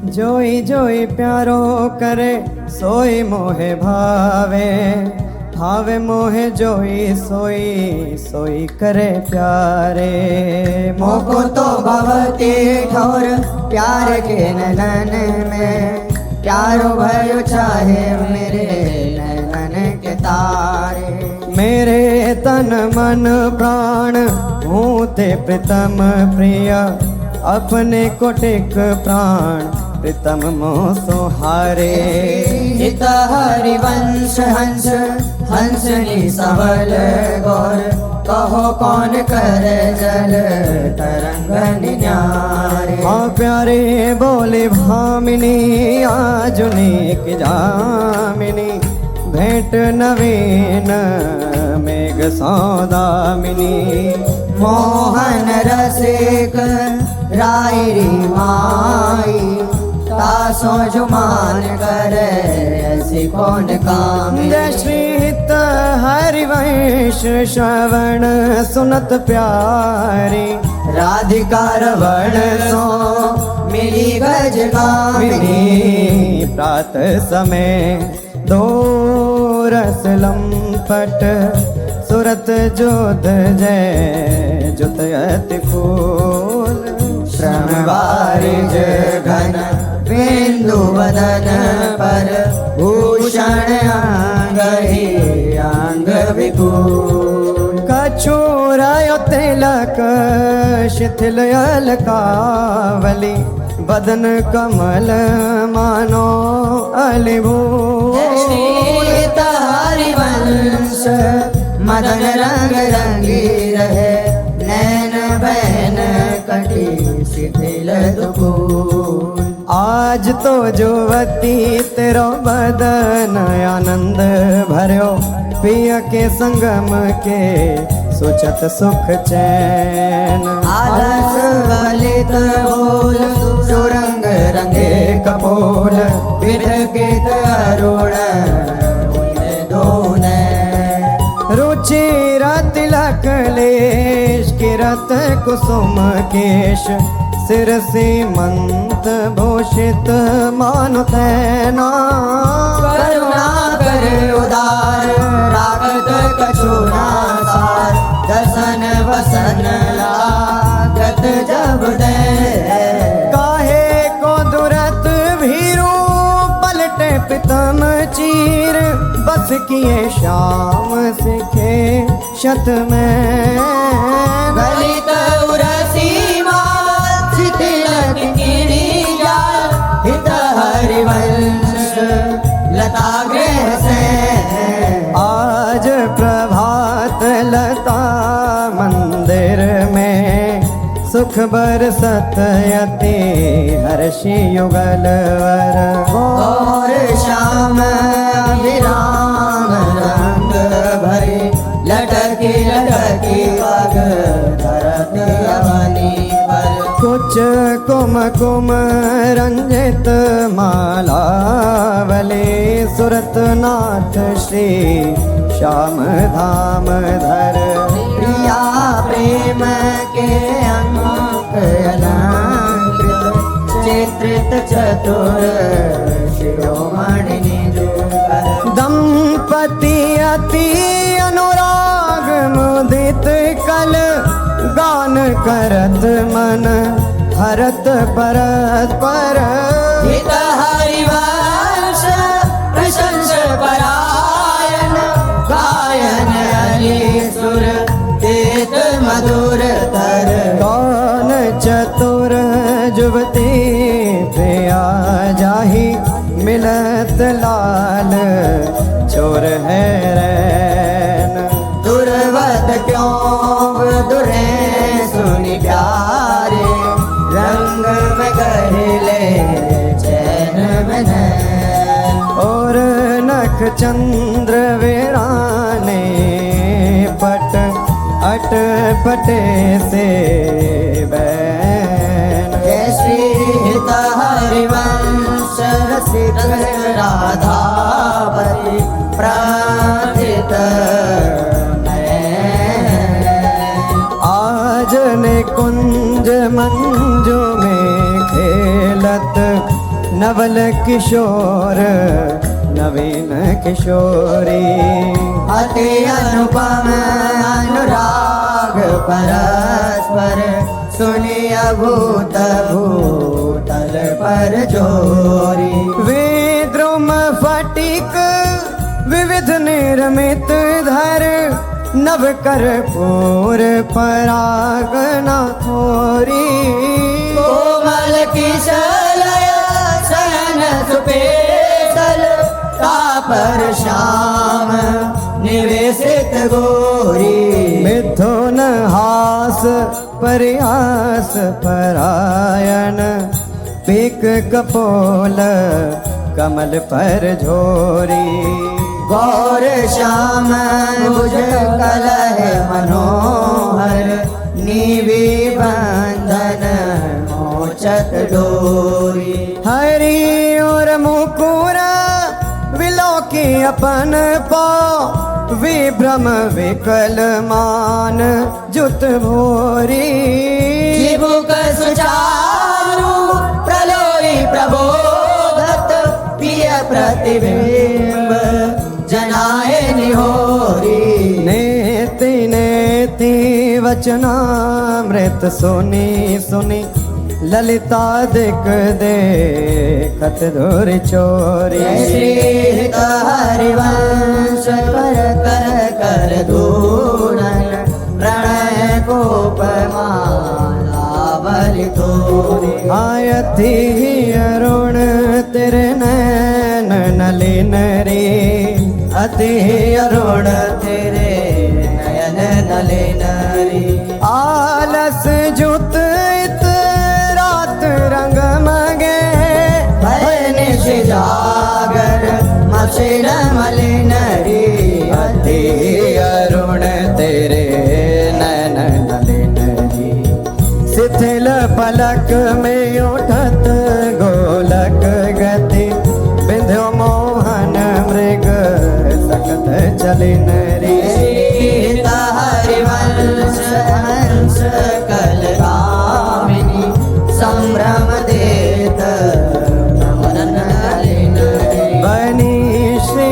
जोई जोई प्यारो करे सोई मोहे भावे, भावे मोहे जोई सोई सोई करे प्यारे। मोको तो भवती ठोर प्यार के नैनन में, प्यारो भयो चाहे मेरे नैनन के तारे। मेरे तन मन प्राण हूँ ते प्रीतम प्रिय, अपने कोटिक प्राण प्रीतम मोह सुहारे। हित हरिवंश हंस हंसनी सबल गौर, कहो कौन कर जल तरंग निन्यारे। हाँ प्यारे बोले भामिनी आजुनिक जामिनी, भेंट नवीन मेघ सौदामिनी। मोहन रसिक रायरी माई, तासो जुमान करे ऐसी कौन कामी। जय श्री हित हरिवंश श्रवण सुनत प्यारी, राधिका रवण सो मिली गज गामिनी। प्रातः समय दो रस लंपट, सुरत जोध जय जुत अति फूल। श्रम वारिज घन बिंदु वदन पर, भूषण अंग ही अंग विपुल। कछुरायो तिलक शिथिल अलकावली, बदन कमल मानो अलिभूल। हरिवंश मदन रंग रंगी रहे, नैन बैन कटी शिथिल दुकूल। आज तो जुवती तेरो बदन आनंद भर्यो, पिय के संगम के सुचत सुख चैन। आलस ललित बोल सुरंग रंगे कपोल, विरकित अरुण दोने। रुचिर तिलक लेश किरत कुसुम केश, सिर सीमंत भूषित मानु तैना। करुणा कर उदार रागत कछुना सार, दसन वसन लागत जब दे। काहे को दुरत भीरू पलटे पितम चीर, बस किए शाम सिखे शत में। गलित उरसी माल शिथिल किरी जाल, हित हरिवंश लता गृह से। आज प्रभात लता मंदिर में, सुख बरसत यति हर्षि युगल वर। और श्याम विराम रंग भरे, लटकी लटकी पग धरती अवनी पर। कुछ कुम कुम रंजित मालावली, सुरत नाथ श्री श्याम धाम धर। प्रिया प्रेम के अंक अलंकृत, चित्रित चतुर शिरोमणि निजुकर। दंपति अति अनुराग मुदित कल, गान करत मन हरत परस्पर। हित हरिवंश प्रशंस परायण, गायन हरि सुर देत मधुर तर। कौन चतुर जुवती प्रिया जाही, मिलत लाल चोर है रैन। दुर्वत क्यों दुरे सुनि प्यारे, रंग में गहले चैन में नैन। और नख चंद्र वीराने पट अट पटे से बैन। जय श्री हित हरिवंश रसिक राधापति, प्रार्थित आज ने कुंज मंजू में खेलत, नवल किशोर नवीन किशोरी अति अनुपम अनुराग परस्पर सुनिय भूत भूतल पर जोरी विद्रुम फटिक विविध निर्मित धर नव कर पूर परागना खोरी कोमल किशलय शयन सुपेशल तापर श्याम निवेशित गोरी मिथुन हास प्रयास परायण पीक कपोल कमल पर झोरी गौर श्याम भुज कलह मनोहर नीवी बंधन मोचत डोरी हरि और मुकुर विलोकी अपन पाँव विभ्रम विकल मान जुत भोरी जीवुक सुचारु प्रलोई प्रबोधत प्रिय प्रतिबिंब जनाए निहोरी नेति नेति वचनामृत सुनी सुनी ललिता दिक देखत धुर चोरी श्री हरिवंश कर कर कर धूनन प्रणय कोप माला बलि थोरी आयति अरुण तेरे नैन नलिन रे अति अरुण तेरे नयन नलिन रे आलस जुत इत रात रंग मगे भय निशि जागर मसिन मलिन रे अति अरुण तेरे नैन नलिन रे शिथिल पलक में उठत गोलक गति बिंध्यो मोहन मृग सकत चलिन रे सीता हरिवंश हंस कलगामिनी संभ्रम देत नमन नलिन रे बनी श्री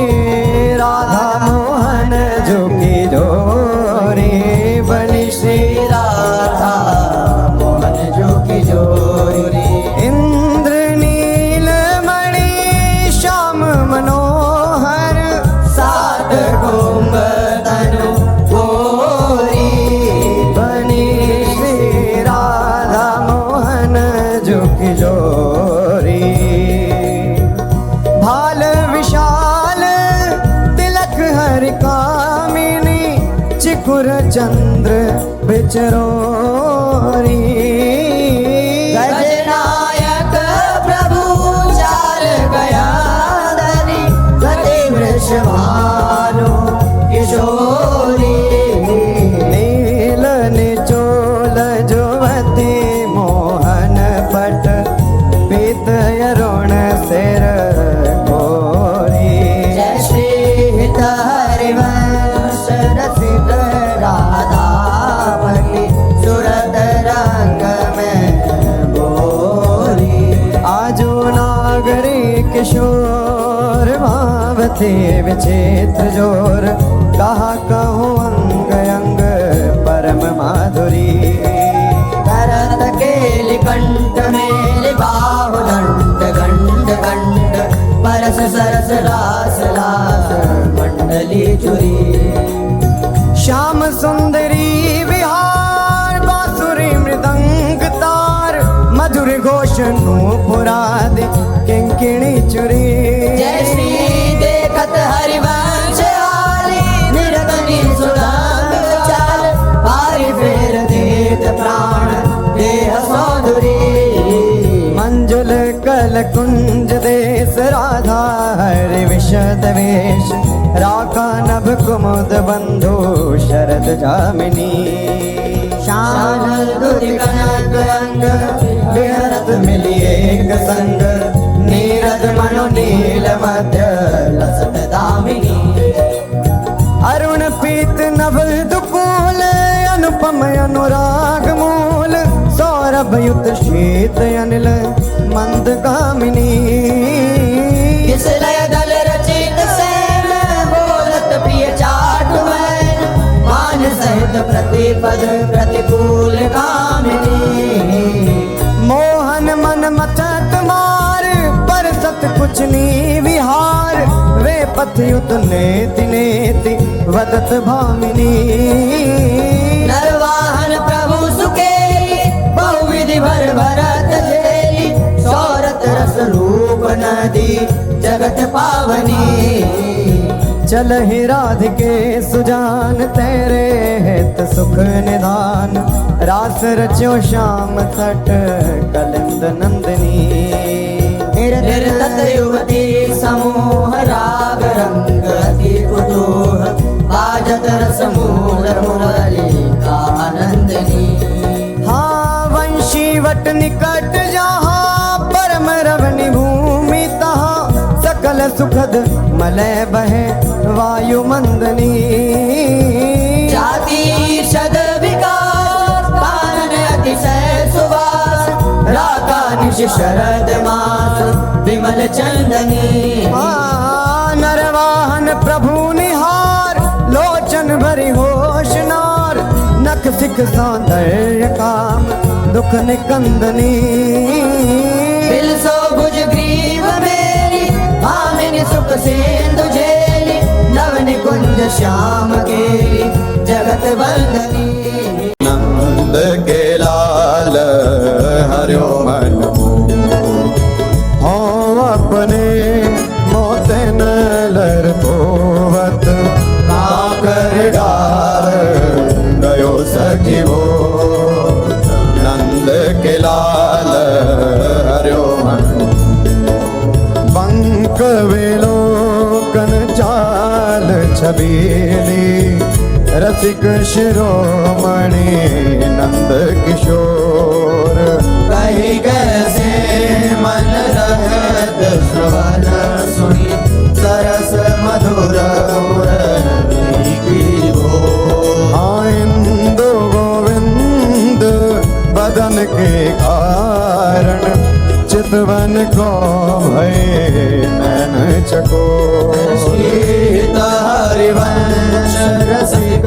राधा मोहन जोगी जोरी बनी श्री राधा मोहन जो की जोरी इंद्र नील मणि श्याम मनोहर सात कुंभ तनु गोरी बनी श्री राधा मोहन जोगी जोरी भाल विशाल तिलक हरि कामिनी चिकुर चंद्र बिचरोरी गजनायक प्रभु चार गया धनी गति वृषभानु किशोरी नील निचोल जुवती मोहन पट पीत अरुण सिर गोरी जय श्री हित हरिवंश रसिक राधापति सुरत रंग में गोरी आजो नागरी किशोर भावती विचित्र जोर कहा कहूँ अंग अंग परम माधुरी भरत केलि कंठ मेलि बाहु दंड गंड गंड परस सरस लास लास मंडली चुरी श्याम सुंदरी विहार बांसुरी मृदंग तार मधुर घोष नूपुराद किंकिणी चुरी जय श्री देखत हरिवंश आली निरतनी सुदाम चाल पारि फेर देत प्राण देह सौधुरी मंजुल कल कुंज देश राधा हरि विशद वेश राका नभ कुमुद बंधु शरद जामिनी शानल दुति कनक अंग विहरत मिली एक संग नीरद मनु नील मध्य लसत दामिनी अरुण पीत नभ दुकूल अनुपम अनुराग मूल सौरभ युत शीत अनिल मंदगामिनी किस लय दल रचित सैन बोलत प्रिय चाट मैन मान सहित प्रतिपद प्रतिकूल कामिनी मोहन मन मथत मार पर सत कुछ नी विहार वे पथ युत नेति नेति वदत भामिनी नरवाहन प्रभु सुकेली बहुविधि भर भरत झेली सौरत रस रूप नदी जगत पावनी चल ही राधिके सुजान तेरे हित सुख निधान रास रच्यो श्याम तट कलिंद नंदनी निर्तत युवती समूह राग रंग अति कुतूह बाजत रस मूल मुरली का आनंदनी हाँ वंशी वट निकट जहाँ परम रवनि भूमि तहाँ सकल सुखद मलय बहे वायु मंदनी जाति षद विकास कानन अतिशय सुवास राका निश शरद मास विमल चंदनी हाँ नरवाहन प्रभु निहार लोचन भरी होशनार नख सिख सौंदर्य काम दुख निकंदनी दिल सो भुज ग्रीव मेरी भामिनी सुख सिंधु झेली नवन कुंज श्याम केली जगत वंदनी नंद के लाल हरियो मन हो अपने मोते नलर पोवत काकर डार गयो सखी वो नंद के लाल हरियो मन बंक विलोकन चाल छबीली रसिक शिरोमणि नंद किशोर कही कैसे मन रहत श्रवण सुनी सरस मधुर मुरली की वो इंदु गोविंद बदन के कारण चितवन को भय नैन चकोर सीत हरिवंश रसिक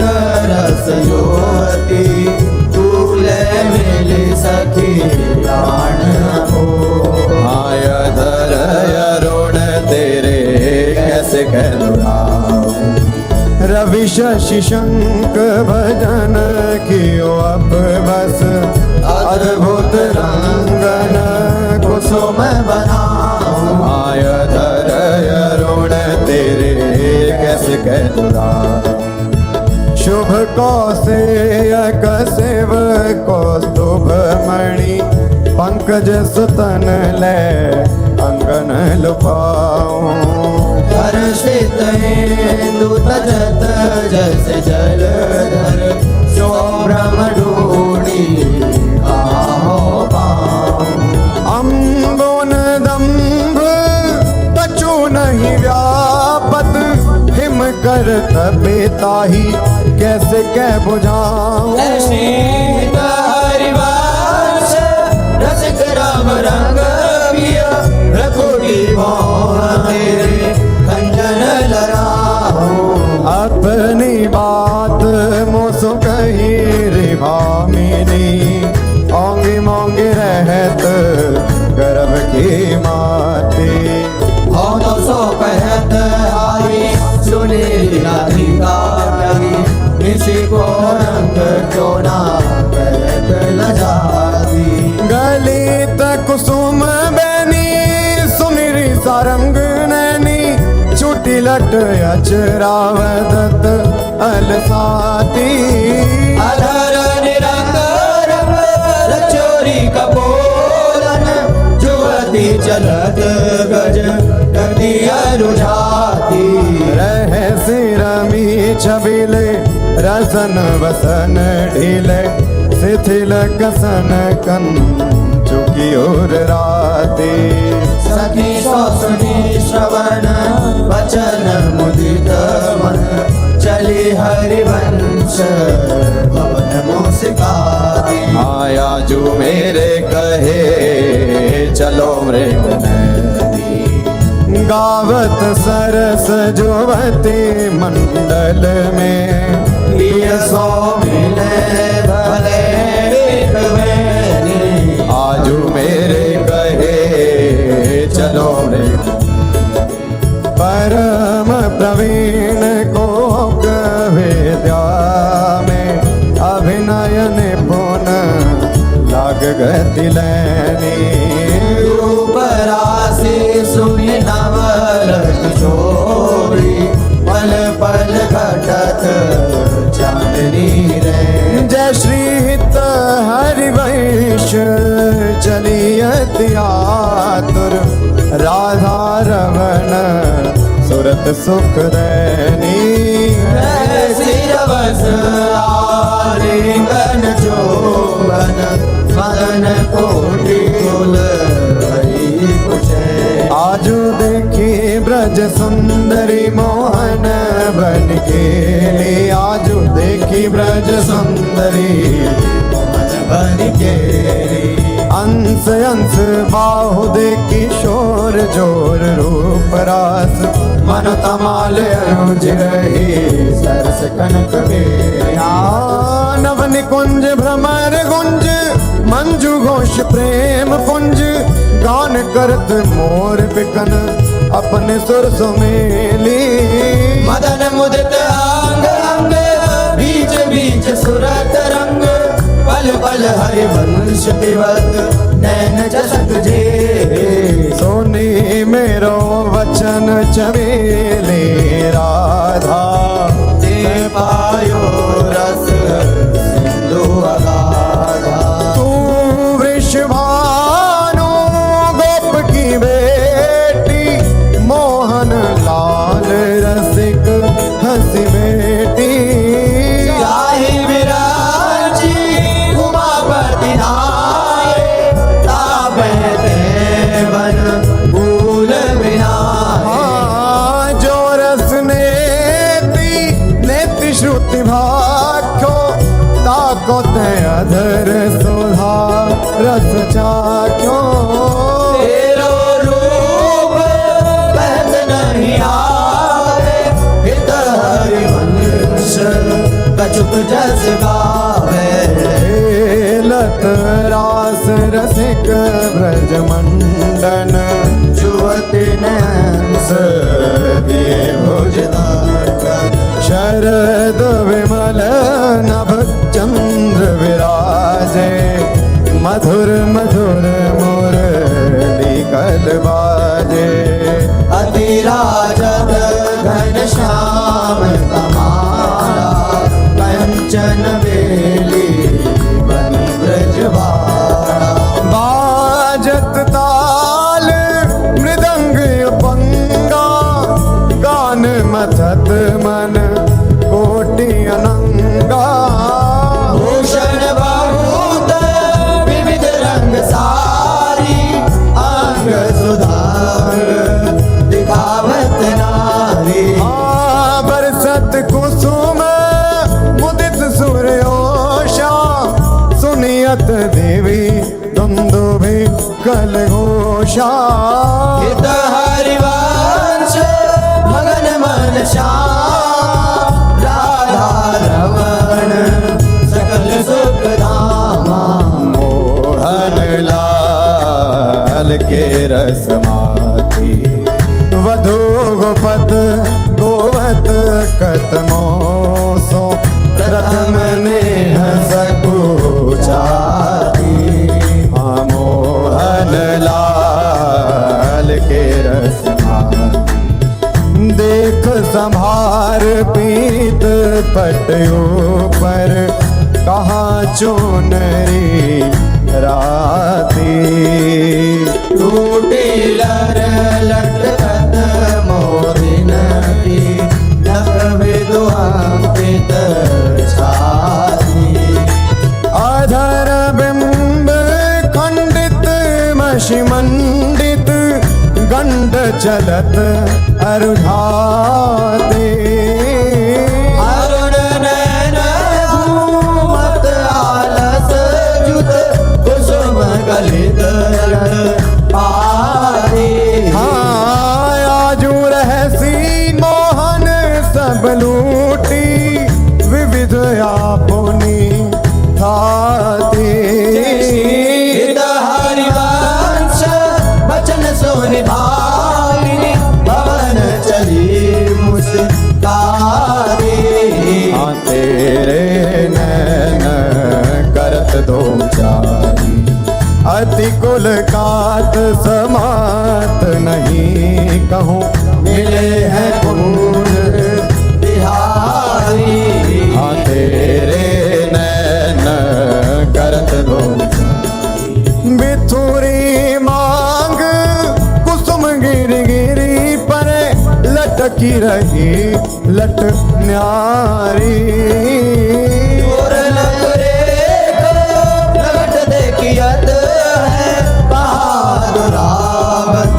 रस ज्योति तूले मिली सखी प्राण हो आय धर अरुण तेरे कैसे कहलुराम रवि शशि शंक भजन कियो अप बस अद्भुत रंगन कुसुम बनाऊं आय धर अरुण तेरे कैसे कहलुराम शुभ कौशेयक सेव कौस्तुभ मणि पंकज सुतन ले अंगन लुपाऊं हर्षित इंदु तजत जस जलधर शोभ्रम ढूंढी आहो पाऊं अम्बोन दम्भ तचु नहीं व्यापत हिम कर तबेताही कैसे कह बुझाऊं सीत हरिवंश रसिक राम रंग पिया रघुड़ी मोहन तेरे खंजन लड़ाऊं अपनी बात मोसो कही रे भामिनी ओंगी मोंगी रहत गर्भ की माती हो तो सो कहत आई सुने राधिका प्यारी निशि को रंग चोना कहत लजाती गलित कुसुम बैनी सुमिरी सारंग नैनी छुटी लट अचरावदत अलसाती अधर निरंतर चोरी कपोलन जुवती चलत गज गति रुझाती रह सिरमी छबिले रसन वसन ढीले शिथिल कसन कन चुकी और राती सखी सुनी श्रवण वचन मुदित मन चली हरिवंश भवन मुस्काती आया जो मेरे कहे चलो मृग नैनी। गावत सरस जुवती मंडल में ये सो मिले भले बिकवैनी। आजू मेरे कहे चलो मृग। परम प्रवीण को विद्या में अभिनय निपुण लाग गति लैनी। रूपराशि सुनि नवल किशोरी पल पल घटत चांदनी रे। जय श्री हित हरिवंश चलियत आतुर राधा रमन सुरत सुख रैनी। सिरवस आलिंगन चोबन मदन कोटि कुल हरि कुशे। आजू देखी ब्रज सुंदरी मोहन बन के। आजू देखी ब्रज सुंदरी मन बन के। अंश अंश बाहु देखी शोर जोर रूप रास मन तमाल अनुज रही सरस कनक बेया। नव निकुंज भ्रमर गुंज मंजू घोष प्रेम पुंज गान करत मोर बिकन अपने सुर सुमेली। मदन मुदित अंग अंग बीच बीच सुरत रंग पल पल हरिवंश पिबत नैन जसक जे। सोनी मेरो वचन चवेले राधा ते पायो रस सिंधु अगाधा। तू वृषभानु गोप की बेटी मोहन लाल रसिक हंसी बेटी। चाहे विराजी उमापति नाये ताबे देवन भूल विनाये। जो रस नेति श्रुति भाख्यो ताको ते अधर सुधा रस चाख्यो। तेरो रूप बहत नहीं आवे हित हरिवंश कछुक जस गावे। लत रास रसिक ब्रज मंडन जुवति नैंस दिए भुजदान। शरद विमल नभ चंद्र विराजे मधुर मधुर मुरली कल बाजे। अति राजद घन श्याम कमाला कंचन बेली बनी ब्रजवाड़ा। बाजत ताल मृदंग पंगा गान मथत मन कोटि अनंगा। भूषण बहुत विविध रंग सारी अंग सुधार दिखावत नारी। बरसत कुसुम मुदित सूर्योषा सुनियत देवी दुंदुभि कल घोषा। हित हरिवंश मगन मन श्याम राधा रमण सकल सुख धामा। मोहन लाल के रसमाती वधु गोपत गोवत कतमोसो प्रथम नेह सकुचाती। मोहन लाल के रसमाती देख संभार पीत पटयो पर कहाँ चुनरी राती। टूटी लर लटकत मोदिन की नख विद्वांपित छाती। अधर बिंब खंडित मषि मंडित गंड चलत अरुझाते। अरुण नैन घूमत आलस जुत कुसुम गलित कुल कात समात नहीं कहूँ, मिले हैं कुंज बिहारी। हाँ तेरे नैन करत दो बिथुरी मांग कुसुम गिरी गिरी पर लटकी रही लट न्यारी। और नगरे को नगट देखियत है बहादुरावत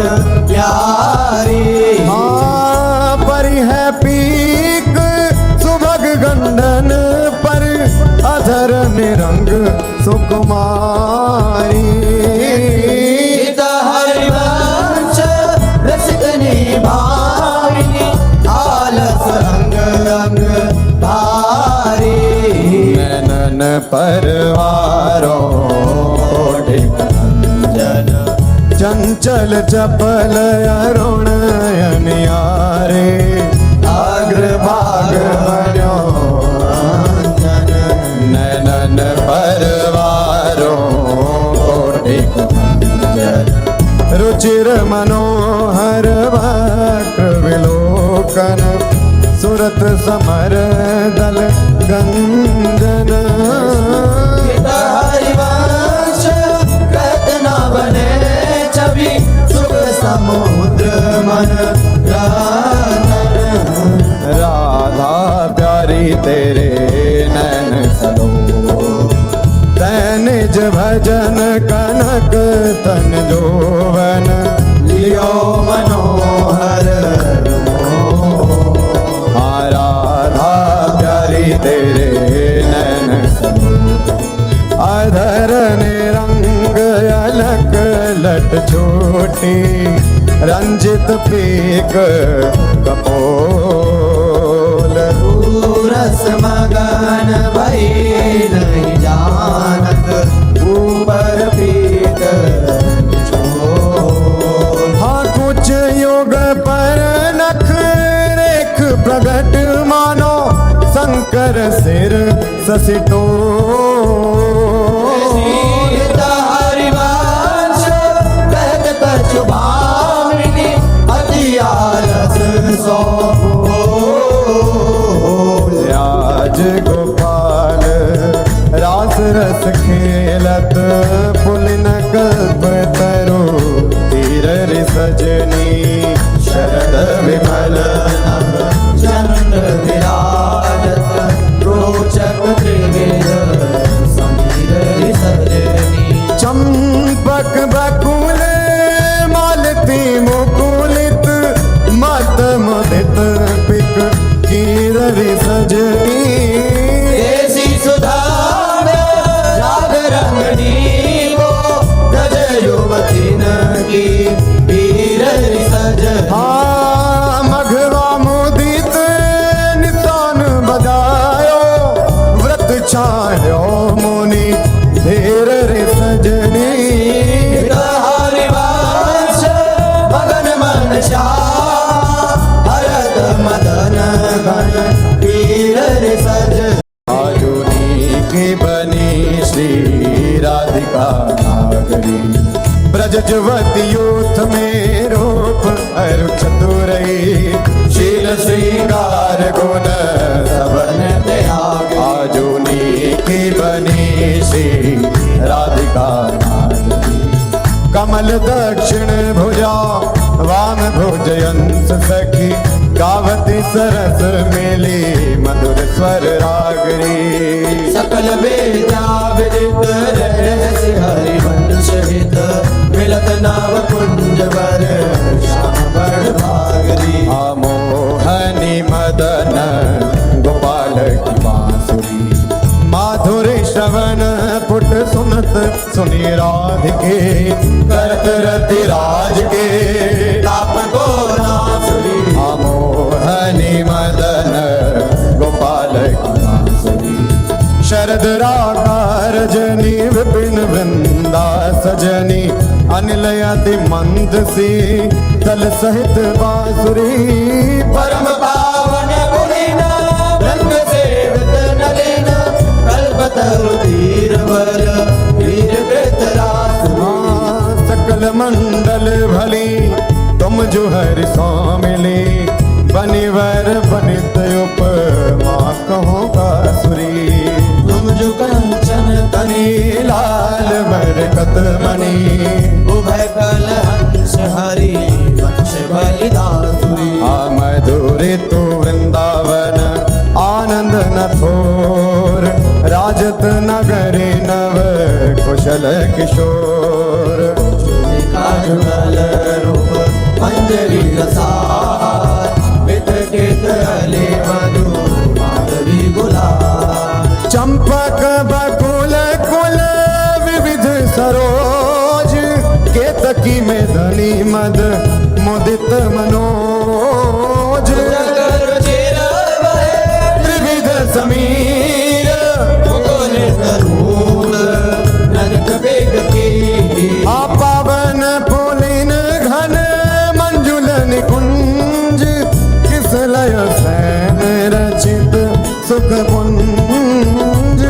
प्यारी। हाँ परी है पीक सुभग गंडन पर अधर निरंग सुकुमारी। गीत हरिवंश रसिकनी भाविनी आलस रंग रंग भारी। नैनन परवारों जन चंचल चपल अरुण अनियारे अग्रभाग बन्यो अंजन। नैनन परवारों जन रुचिर मनोहर वक्र विलोकन सुरत समर दल गंजन। गीत हरिवंश कहत न बने छवि सुख समुद्र मन रंजन। राधा प्यारी तेरे नैन सलो तैनिज भजन कनक तन जोवन लियो मनोहर हाँ राधा प्यारी तेरे नैन अधर निरंग अलक लट छोटी रंजित पीक कपोल। रस मगन भई नहीं जानत ऊपर पीत छोल। हाँ कुछ युग पर नख रेख प्रगट मानो शंकर सिर ससिटो। गीत हरिवंश कहत कछु भामिनी अति आलस सो राज गोपाल रास रस खेलत पुलिन कल्प तरु तीर सजनी शरद विमल नभ चंद्र विराजत रोचक त्रिवेद समीर सजनी। चंपक बकुल मालती मुकुलित मत मुदित पिक कीररि सजनी। देसी सुधा राग रंगनी को गज युवती की पीर सज। हाँ मघवा मुदित निशान बजायो व्रत छायो मुनि धीर रे सजनी। गीत हरिवंश मगन मन श्याम भरत मदन गण पीर सज। आजुनी की बनी श्री राधिका नागरी ब्रज जुवती यूथ में रूप अरु चतुरई शील श्रृंगार गुण सबन त्याग। आजुनी की बनी श्री राधिका नागरी कमल दक्षिण भुजा वाम भुजयंस सखी गावती सरस मेली मधुर स्वर रागरी। सकल वेदा विदित रहस्य हरिवंश हित मिलत नाव कुंज वर श्याम बड़ भागरी। मोहनी मदन गोपाल की बांसुरी माधुरी श्रवण पुट सुनत सुनी राधिके करत रति राज के ताप को नासुरी। मोहनी मदन गोपाल की बांसुरी शरद राकार जनी विपिन वृंदा सजनी अनिल अति मंद सी तल सहित बांसुरी। परम पावन पुलिन रंग सेवित नलिन कल्पतरु तीर वर वीर कृत रासुरी। मंडल भली तुम जो हर सो मिली बनिवर बनित उपमा कहो बासुरी तुम जो कंचन तनी लाल मरकत मणि उभय कल हंस हरि वंश बलिदासुरी मधुरे तो वृंदावन आनंद न थोर राजत नगरी नव कुशल किशोर जुगल रूप मंजरी रसार वितकित अले मधु माधवी गुलाल चंपक बकुल कुल विविध सरोज केतकी में धनी मद मुदित मनोज त्रिविध समीर पावन पुलिन घन मंजुल निकुंज किस लय सैन रचित सुख पुंज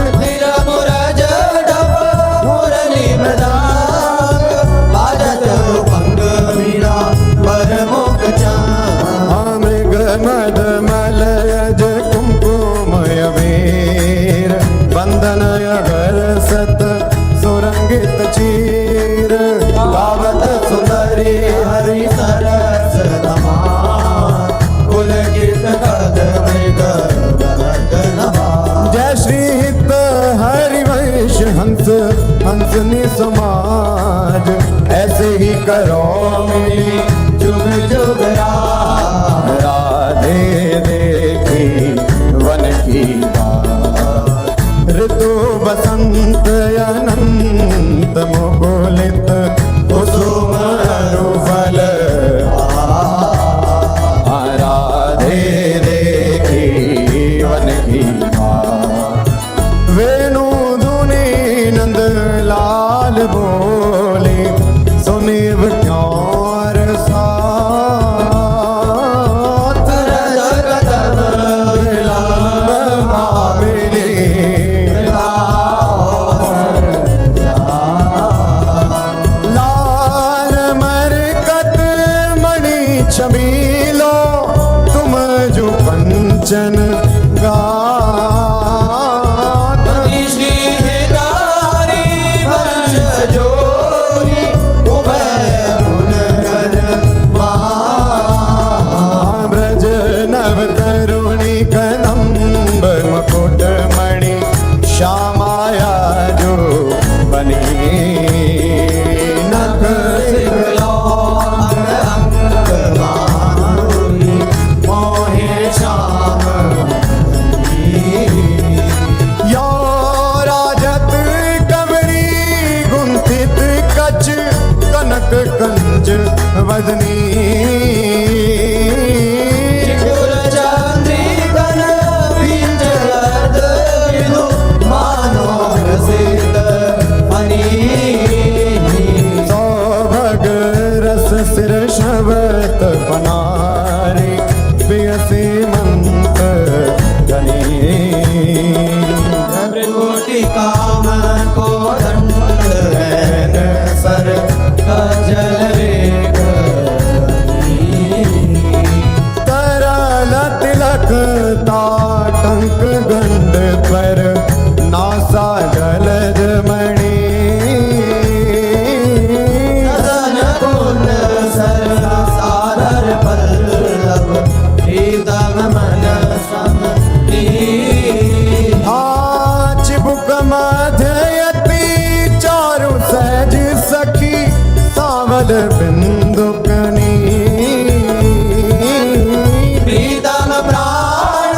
मृग मद मलयज कुमकुमय वीर बंदनय घर सत सुरंगित चीर गावत सुंदरी हरि सरस धमार पुलकित कदम जय श्री हित हरिवंश हंस हंसनी समाज ऐसे ही करो मिली जुग जुग राधे देखी वन की बात ऋतु बसंत अनंत मुकुलित कुसुम रुफल राधे देखी वन की बात वेणु धुनी नंद लाल बोले सुनिव क्यों साथ लाल मरकत मणि छबीलो तुम जो कंचन ब्रज नव तरुणी कदम्ब मुकुट मणि श्यामाया जो बनी नख यो राजत कवरी गुंथित कच कनक कंज वदनी सौभग रस सिर शबत बनारी पियसी मंत गनी कोटि काम को दंड सर कजल रेख तरल तिलक ताटंक गंड पर नासा जलज मणि सारर पल्लव प्रीतम मन चिबुक मध्ययती चारु सहज सखी सावल बिंदुकनी प्रीतम प्राण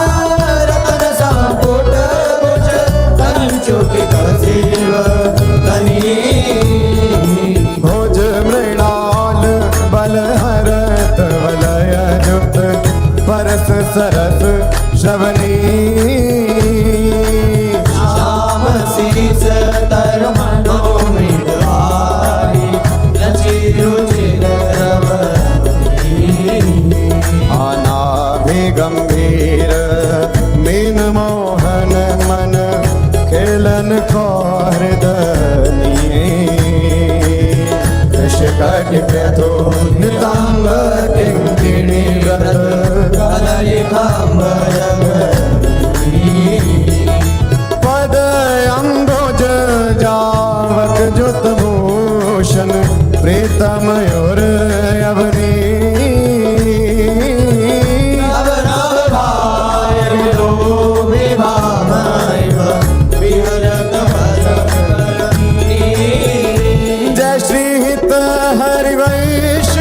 रतन संपुट भुज कंचुक कसीव तनी भोज मृणाल बल हरत वलय जुत परस सरस श्रवणी श्याम शीस तर मनोमिडवारी रचि रुचिर आनाभि गंभीर मीन मोहन मन खेलन कौहृदनी ऋषिक कटिप्यथो नितांग किंकिणी व्रत कलई खांब पद अंगोज जावक जुत भूषण प्रीत मयूर अवनी नव नव भाय विलोभी भामैव विहरत वरकरणी जय श्री हित हरिवंश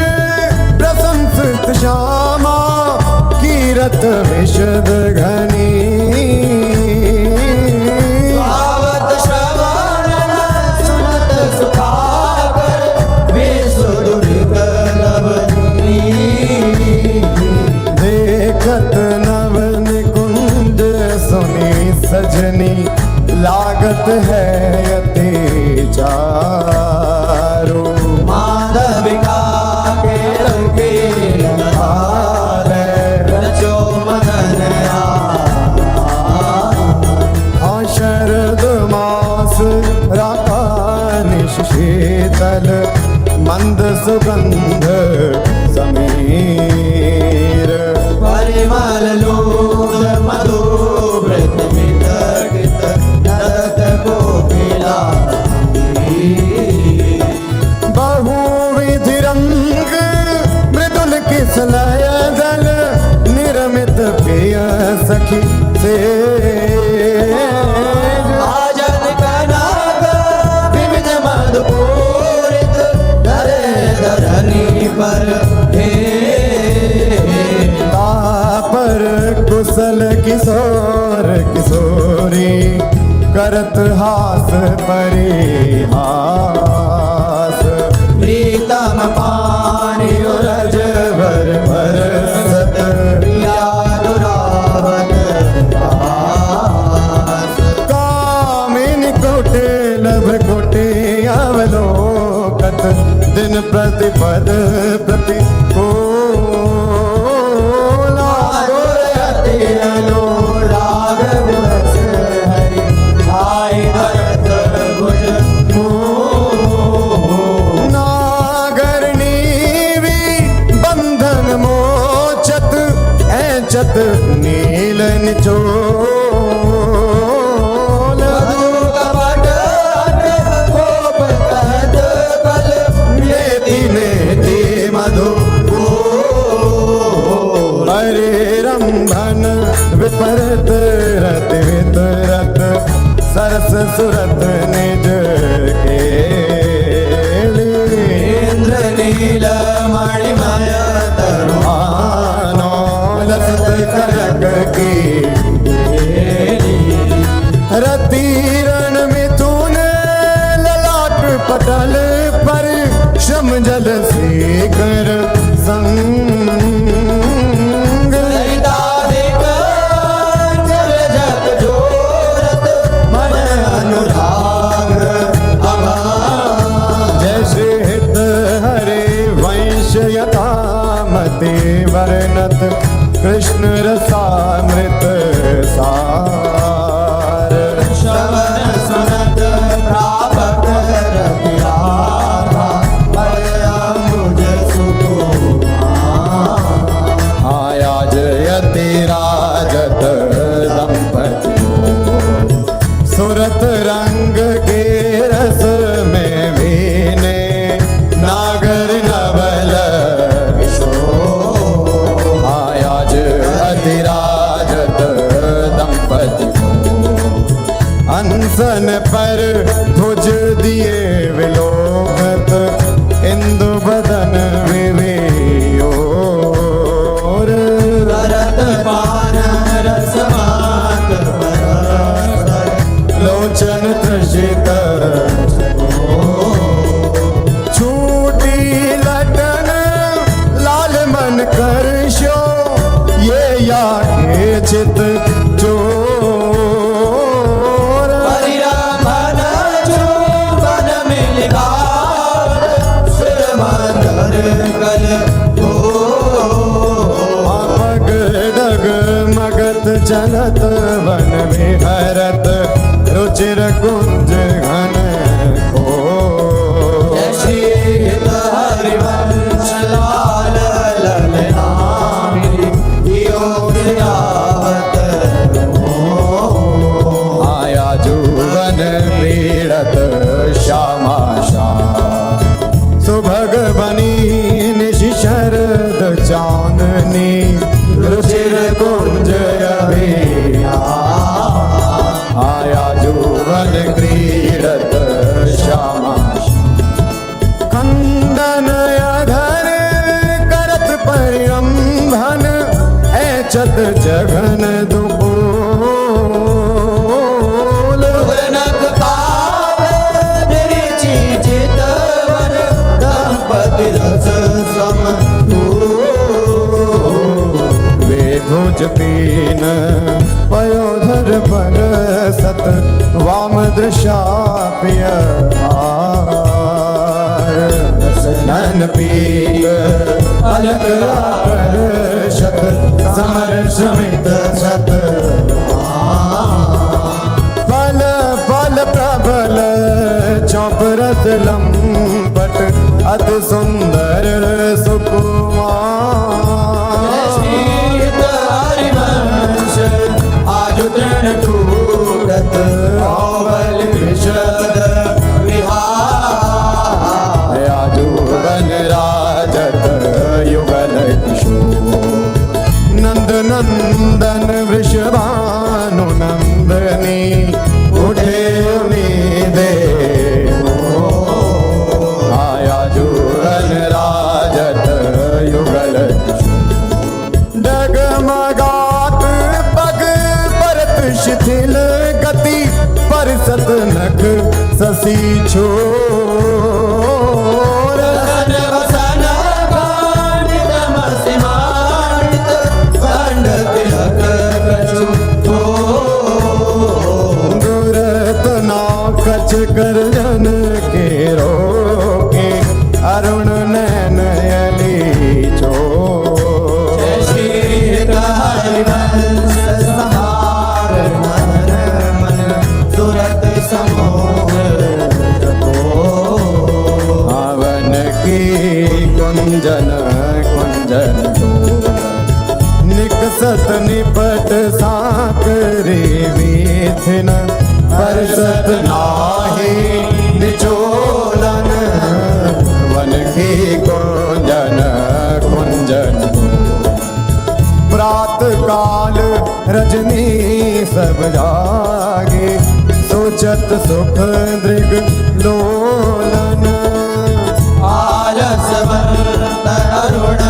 प्रशंसित श्यामा कीरत विशद घनी आवत श्रवण सुनत सुखाकर विसुदुरित नवनी देखत नव निकुंज सुनी सजनी लागत है अति चारो माधविका के रंगे नहार रचो मदन हाँ शरद मास राका निशीतल मंद सुगंध समीर परिमल लोल मधुव्रत वितरित नरत कोकिला बहुविधि रंग मृदुल किसलय दल निर्मित प्रिय सखी से आजन कनक विविध मधुपूरित धरे धरणी पर हे तापर कुशल किशोर किशोरी करत हास परिहास प्रीतम पाणि रज वर बरसत प्रिया दुरावत पास कामिनी कोटे लभ कोटे अवलोकत दिन प्रतिपद प्रति राघव रस हरि भाई भरत भुज नागरणी बंधन मोचत ऐचत नील निचोल मधु कपट कोप कहत कल नेति नेति मधु हरे रंभन विपरत रत वितरत सरस सुरत निज केली इंद्र नील मणिमय तरुआनो लसत कनक की रतीरण मिथुन ललाट पटल पर श्रम जल सेकर संग ललितादिक जल जग जोरत मन अनुराग अभा जय श्री हित हरे वंश यथामति वर्णत कृष्ण रसामृत सार श्रवण सुनत प्रापक रतिराधा मुझ आया जयति राजत दंपति सुरत रंग के रस में भीने नागर नवल आया जयति राजत दंपति अनसन पर भुज दिए विलोकत इंदु बदन विवेयोर करत पान रसमात परस्पर लोचन तृषित छूटी लटन लाल मन करशो ये या के चित चोर परिरमण चुंबन मिलिगावत सुरमंदर कल पग डग मगत चलत वन विहरत रुचिर कुंज घन को श्री चाननी रुचिर कुंज अभिया आया जुवन क्रीडत श्यामा खंडन अधर करत परिरंभन ऐचत जघन दुपोल नक ताल निरिचि चितवन दंपति रस वे भुज पीन पयोधर बरसत वाम दृशाप्य नन पीक अलग शत समर समित सत पल पल प्रबल चौपरत लंपट अति सुंदर सुकुमार हरिवंश आज तृण कूटत अवल विशद विहार आजुवन राजत युगल किशोर नंद नंदन वृषभानु नंदनी उठे उम्मीदे आया जुगल राजत युगल डगमगात पग परत शिथिल गति परसत नख ससी छोर वसन वसन गांडित मसिमानित खंड तिलक कछु दुरत ना कछ गर्जन के रोके अरुण नैन यली चो हरिवंश समार मन मन सुरत समोर हवन की कुंजन कुंजन निकसत निपट साकरे विथिन परसत नाही निचोलन वन की कुंजन कुंजन प्रात काल रजनी सब जागे सोचत सुख दृग लोलन आलस वंत अरुण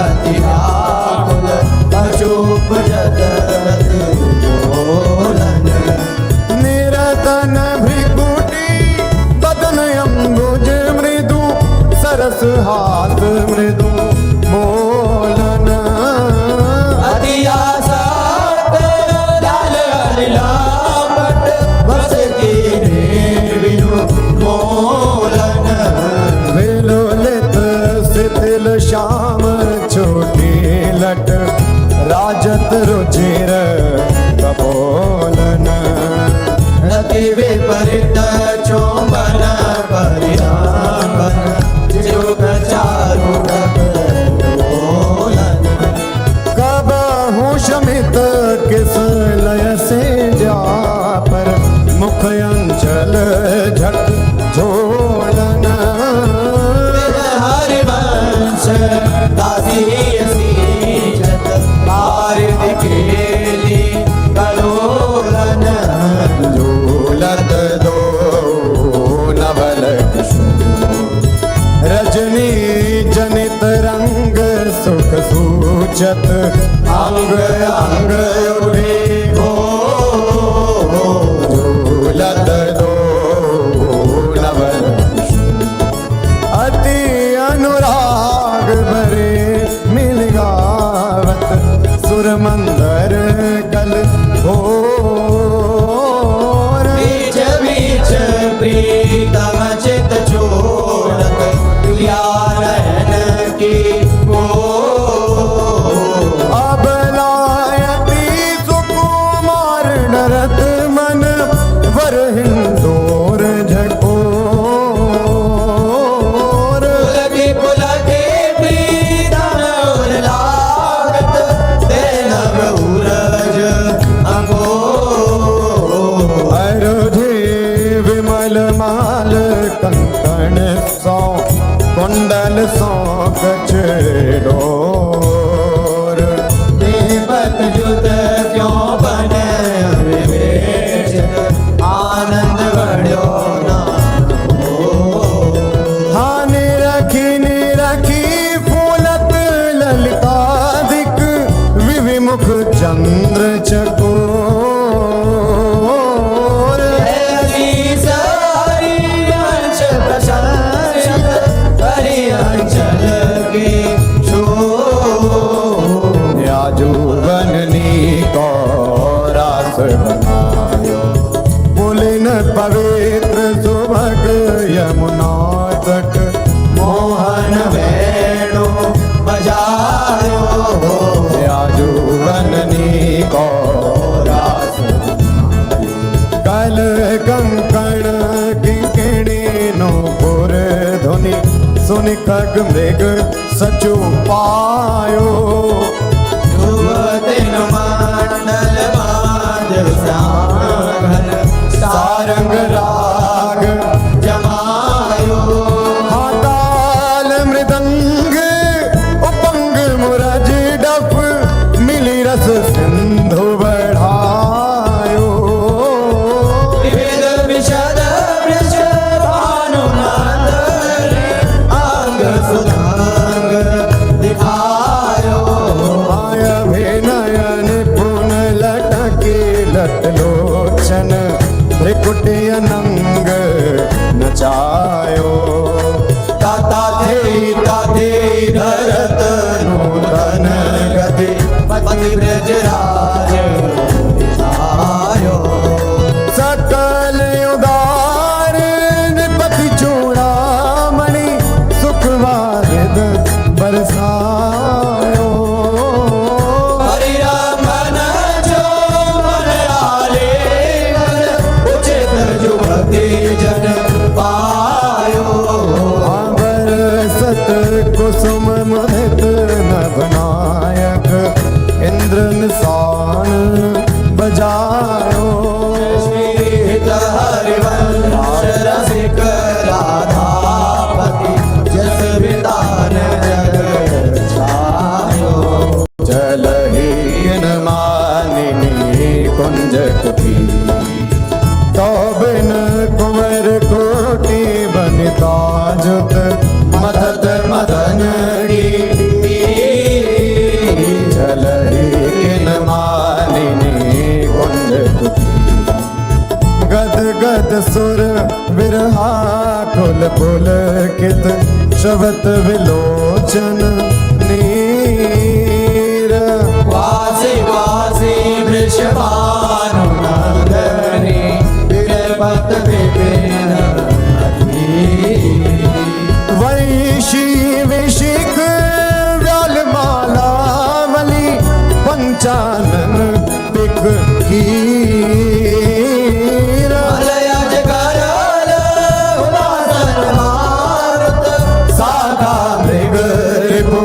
अति व्याकुल अशुभ जत जोलन निरतन भृकुटी बदन अम्बुज मृदु सरस हाथ मृदु मोलन अति आसक्त लाल हरिलापट बस कीने विनु मोलन विलोलित शिथिल श्याम छोटी लट राजत रुचिर कपोलन अति विपरीत चोंबन परिणामन जुग चारुण लोलन कबहु शमित किस लय से जा पर मुख अंचल झट झोलन हरिवंश दासी सीजत आरित केली कलोलन झूलत दो नवल रजनी जनित रंग सुख सूचत अंग अंग उठे हो झूलत दो नवल अति अनुराग भरे मिल गावत सुर मंदर कल हो बीच बीच प्रीतम चित छोड़त तुल्यारन की ओ अब लायती सुकु चंद्र चकोर ऐसी सारी अंश प्रशंसित हरि अंचल के शोर। याजू बननी को रास बनायो पुलिन पवित्र सुभग यमुना तट मोहन वेणु बजायो याजू बननी को रास कल कंकण किंकिणी नो पुर ध्वनि सुनि खग मृग सचु पायो शुभ दिन मंडल बाज श्यामघन सारंग राग जमायो। हाताल मृदंग उपंग मुरज डफ मिली रस सिंधु बढ़ायो विविध विशद वृष भानुनंदनी अंग सुधांग दिखायो। आय अभिनयन पुन लटके लटलोचन त्रिकुटी अनंग नचायो ताता थे धरत नूतन गति पति ब्रजराज आयो। सकल उदार निपति चूड़ामणि सुखवारिद बरसायो हरि राम मन जो मन आले उचित जुगति जन पायो। आंबर सत कुसुम मुदित नभनायक इंद्र निशान बजायो श्रीत हरिवंश रसिक राधापति जस विधान जग छायो। चलहीन मानिनी कुंज कुटी तो बिन कुंवर कोटि बनिता जुत मदद मदनड़ी चलहीन मानिनी कुंज कुटी गद गद सुर विरहा कुल पुल कित शवत विलोचन नीर वासी वासी वृषभानुनंदनी विरपत विपिन वैशी विशिख व्यालमाला मली पंचानन पिक कीर मलयज करल उदासन मारुत साधा मृग रिपु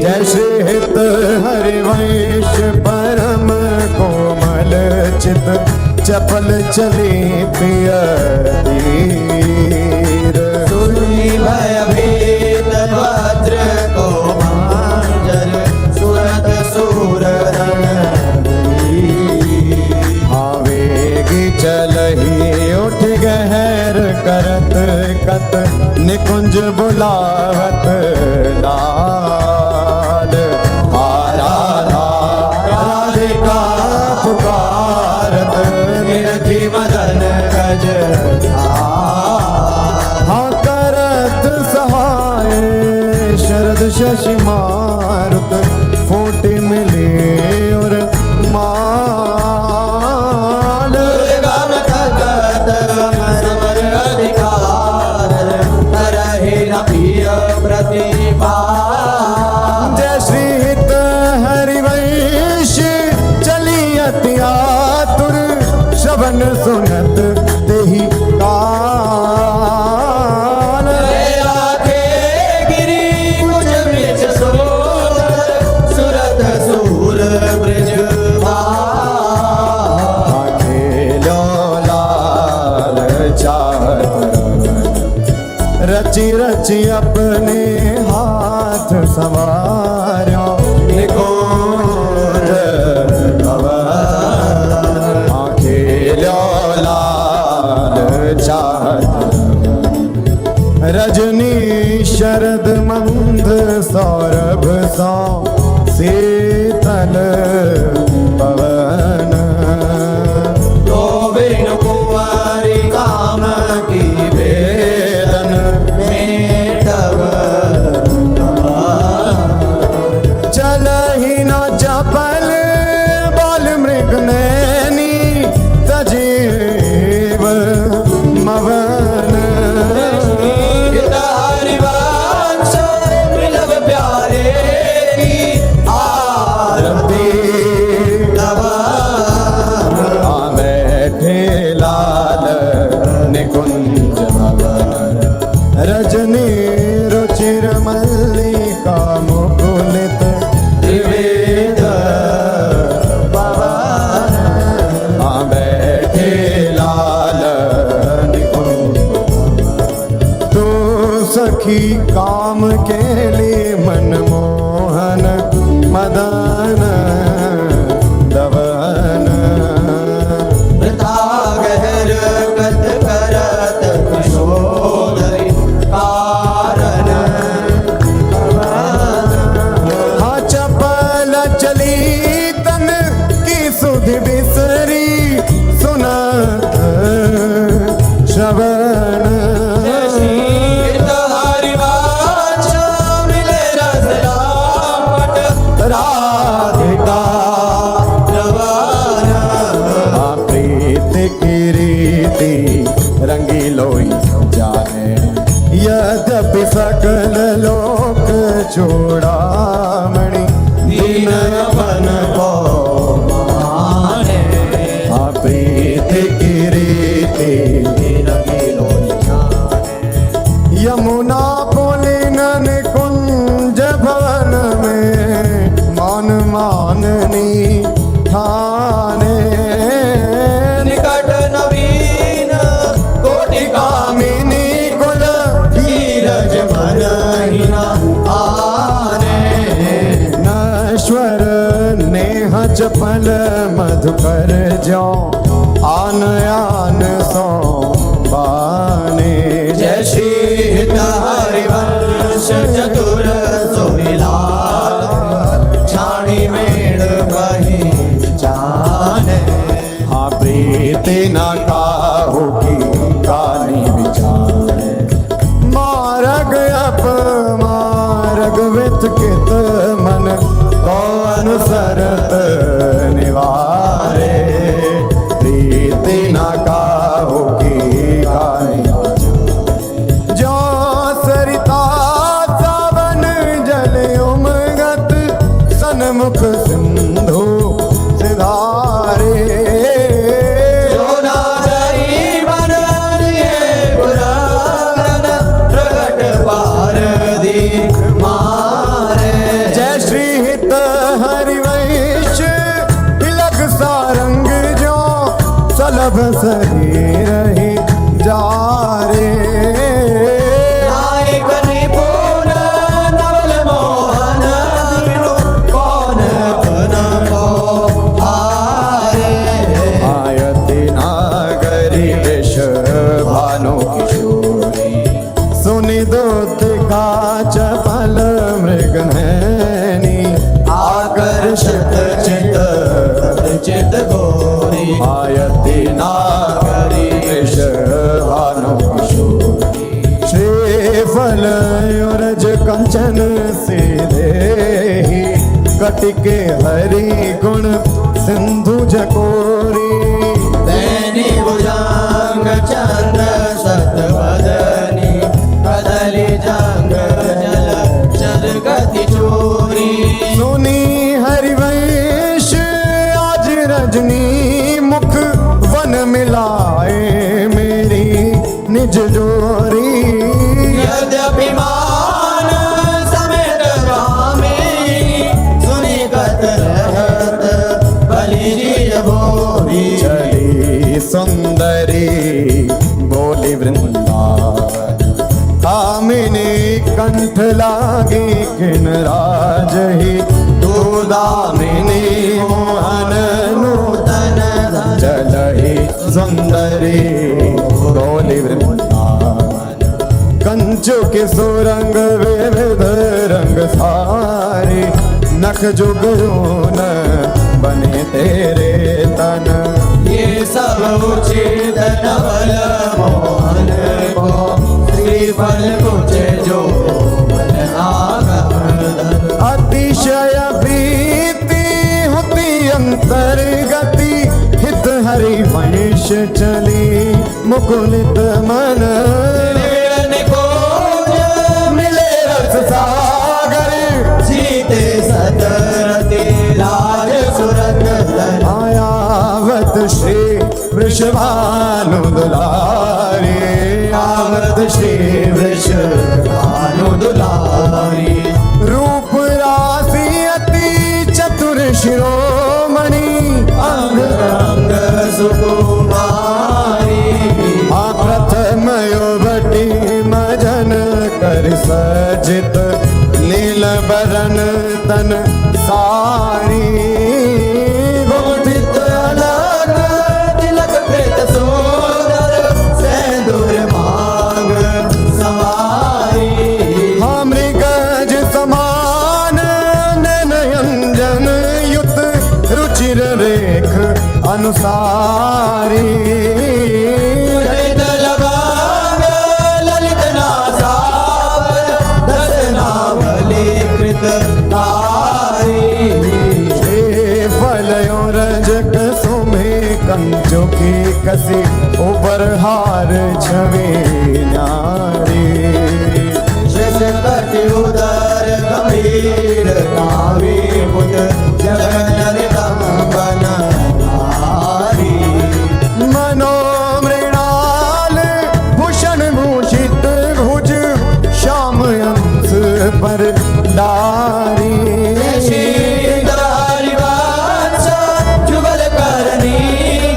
जय श्री हित हरिवंश परम कोमल चित चपल चली प्रिय धीर सुनी भयभीत भद्र को मांजर सुरत सूर आवेगी चलही उठ गहर करत कत निकुंज बुलावत लाल आराधा राधिका पुकारत निरखी मदन गज हाँ करत सहाय शरद शशि मारुत फूटी मिली और माल दुर्गम थकत समर अधिकार तरहि न प्रिय प्रतिभा। जय श्री हित हरिवंश चली अति आतुर श्रवण सुनत तेहि काल आखे गिरी कुछ वृक्ष सोदर सुरत सूर ब्रज खेलो लाल चाहत रचि रचि अपने हाथ संवार्यो निकोर खेलो लाल चाहत रजनी शरद मंद सौरभ सौ शीतल निर्मल पवन गोविंद कुंवारी काम की वेदन मेटव चल ही न चपल बाल मृग नैनी तजीव मवन हरिवंश मिलव प्यारे की आरती तब बैठे लाल निकुंज भवन रजनी रुचिर मल्लिका मुकुलित त्रिवेद बैठे लाल निकुंज तू सखी काम के लिए मनमोहन मदन दवन वृथा गहर कत करत किशोरी कारण हाँ चपल चली तन की सुधि बिसरी सुनत श्रवण हरिवंश मिले रसलापट राधिका रवाना प्रीत की रीति रंगी लोई जाने यद्यपि सकल लोक चूड़ामणि दीन अपन को माने प्रीत की रीति यमुना पुलिनन कुंज भवन में मान माननी ठाने निकट नवीन कोटि कामिनी कुल धीरज मन हिना आने नश्वर नेह चपल मधुकर जो आन आन सो बाने जय श्री हित हरिवंश चतुर सुमिलाल छाणी मेड़ बही जाने हाँ प्रीति न काहू की कानी विचार मार्ग अप मार्ग वितकित मन को अनुसरत निवारे प्रीति न काहू की कानी जो सरिता सावन जल उमगत सन्मुख सिंधु सिधारे जो नादरी बन दिए पुराण प्रगट पार दीख मारे जय श्री हित हरिवंश तिलक सारंग जो सलभ शरीर ही जा रे नायक निपुण नवल मोहन बिनु कौन बन को हारे आयति नागरी विष भानु किशोरी सुनि दूत का चपल मृग नैनी आकर्षित चित चित गोरी आयति नागरी विष भानु किशोरी श्रीफल युरज कंचन सीधे ही कटिके हरि गुण सिंधु जकोरी दैनी भुजंग चंद्र सतवदनी कदली जंग जल चल गति चोरी सुनी हरिवंश आज रजनी मुख वन मिलाए मेरी निज जोरी यद्यपि मान समेत रामे सुनी कत रहत बलि भोरी चली सुंदरी बोली वृंदावन कामिनी कंठ लागी किन राज ही तू दामिनी मोहन नूतन चलही सुंदरी बोली वृंदावन कंचु के सुरंग विविध रंग सारे लख जुगनून बने तेरे तन। ये सब उचित नवल मोहन को श्रीफल कुछ जो अतिशय प्रीति होती अंतर्गति हित हरि वंश चली मुकुलित मन। मिले रस सागर जीते सतरते राज सुरत आयावत श्री वृषभानु दुलारी। आवत श्री वृषभानु दुलारी। रूप राशि अति चतुर शिरोमणि अंग अंग सुकुमारी। प्रथम युवती मजन कर सजित नील बरन तन सारी। गोपित अलग तिलक प्रेत सुंदर सेंदूर मांग सवारी। मृगज समान नयनजन युत रुचिर रेख अनुसारी। ललित लबांग ललित नासावर दस नावली कृत तारी। फलयो रजक सुमे कंचो की कसी ऊपर हार छवि नारी। कटि उदर गंभीर नावी मुद जगन कंगन हारी। मनोमृणाल भूषण भूषित भुज श्याम अंश पर डारी। जुगल करनी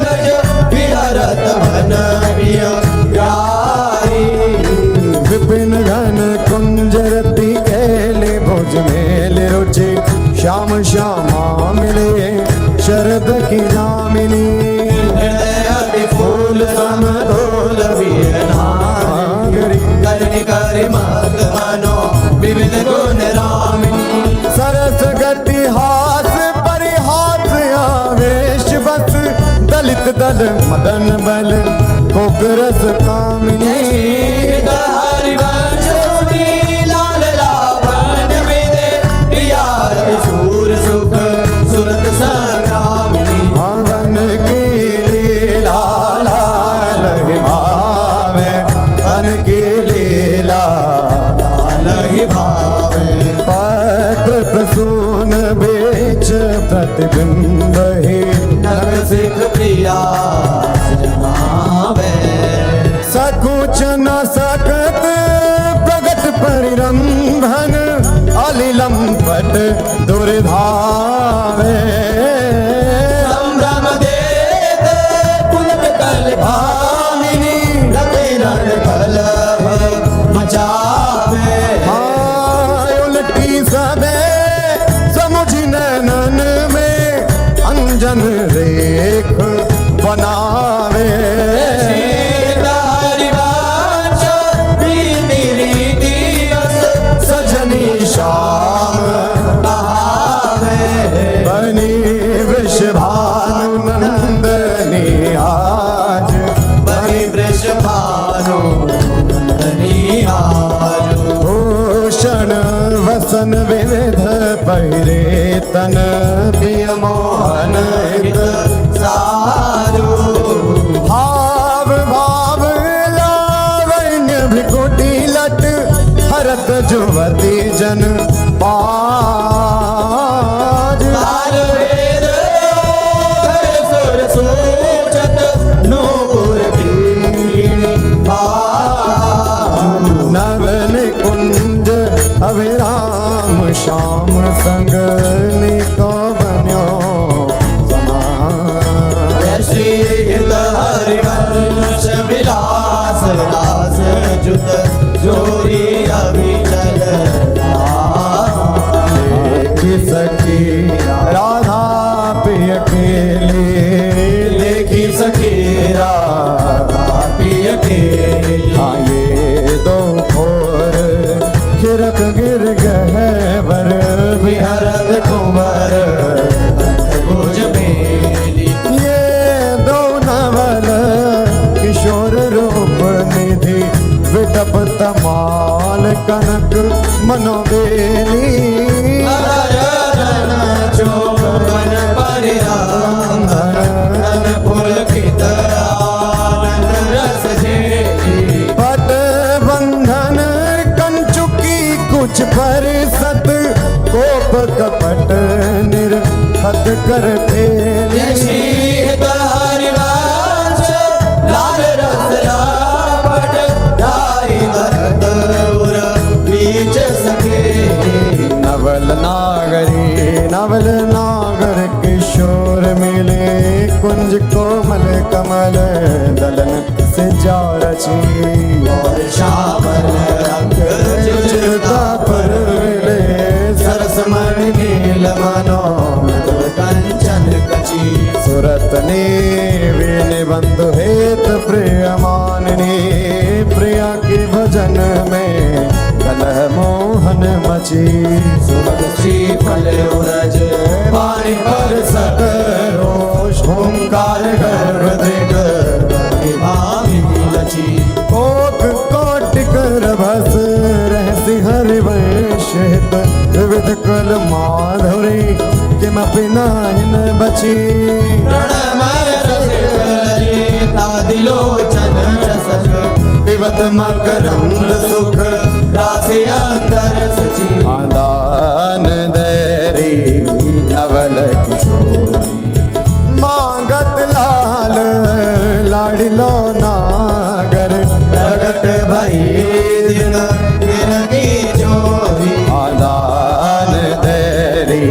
गज विहरत मन प्रिय प्यारी। विपिन घन कुंजरती केले भुज मेल रुचि श्याम श्यामा मिले शरद की नामिनी। हृदय फूल समतोल वीरनारी। करनि करि मत मनो विविध गुण रामिनी। सरस गति हास परिहास आवेश बस दलित दल मदन बल कोकरस कामिनी। हरिवंश सुनी लाल लावण विदे प्रियारति सूर सुख सुरत संग्रामिनी। हवन की लीला लाल भावे वन की लीला लहि भावे। पत्र प्रसून बेच प्रतिबिंब ही नग सिख प्रिया जनावे। सकुच न सकत प्रगट परिरंभन अलिलम पट दुर्धावे। संभ्रम देत पुलक कल भामिनी। रतिरण कल मचावे। उलटी सबे समुझ नैनन में अंजन रेख बनावे। हरिवंश प्रीति रीति रस सजनी श्याम बहावे। बनी वृषभानु नंदनी आज बनि वृषभानु नंदनी आज। भूषण वसन विविध पहिरे तन प्रिय मोहन हित सारू। भाव भाव लावण्य भ्रिकुटी लट हरत जुवती जन पाज। तार वेद कर सुर सूचत नूपुर पीणी बाजू। नवन कुंज अभिराम श्याम संग निको बन्यो समान। श्री हरिवंश विलास दास जुत जोरी अभिचल देखी सखी राधा प्रिय अकेले। देखी सखी राधा प्रिय अकेले। हाँ ये दो खोर खिरक गिर गए बर विहरत कुंवर भुज मेली। ये दो नवल किशोर रूप निधि विटप तमाल कनक मनोबेली। चौवन परिराम धन पुलकित आनंद रस झेली। पट बंधन कंचुकी कुछ पर सत कोप कपट निर्हत कर फेली। हरिवांश लाल रस रापट धारी भरत उर बीच सके। नवल नागर किशोर मिले कुंज कोमल कमल दलन से जा रची। और श्यामल रंग चिरता पर मिले सरस मणि नील मनोहर कंचन कची। सुरत ने वीण बंधु हेत प्रिय माननी। प्रिया के भजन में कलह मोहन मची। सुमन श्रीफल उरज पानी पर सकरोष। ओंकार गर्भ दृग भावी लची। कोक कोटिक रभस रहसि हरिवंश हित विविध कल माधुरी किमपि नाहिन बची। प्रणमय रसिक तादिलोचन रसक विवत मकरंद सुख राशि अंतर सची। आदान देरी नवल किशोरी मांगत लाल लाडिलो नागर। प्रगट भई दिन दिन की जोरी। आदान देरी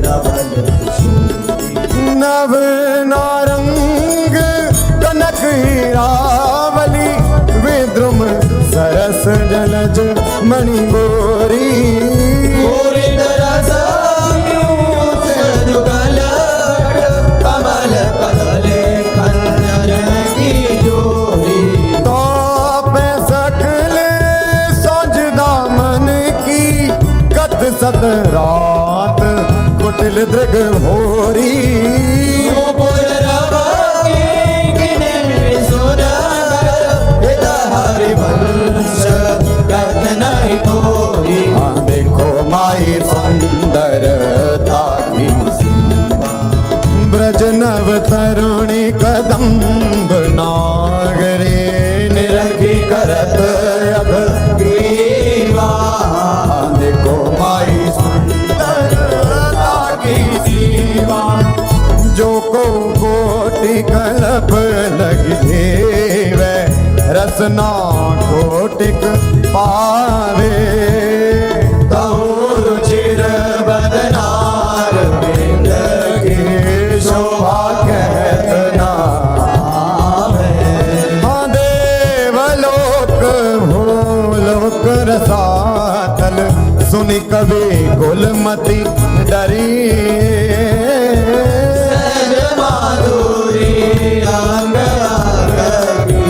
नवल किशोरी। नव नारंग कनक हीरावली विद्रुम सरस जलज मणिगोरी। पूरी तरस जुगल कमल कदले खंजर की जोरी। तो पे सकल सोज दामन की कत सत रात कुटिल दृग भोरी। हरिवंश करत नहीं तोरी। देखो माई सुंदरता की ब्रज नव तरुणी कदम्ब नागरे निरखी करत अघ ग्रीवा। देखो माई सुंदरता की सीमा। जो को कोटि कल्प लगी वे रसना कोटिक पावे। तहु रुचिर बदनार बिंद की शोभा कहत ना आवे। देवलोक भूलोक रसातल सुनि कवि कुलमति डरी। सहज माधुरी अंग अंग की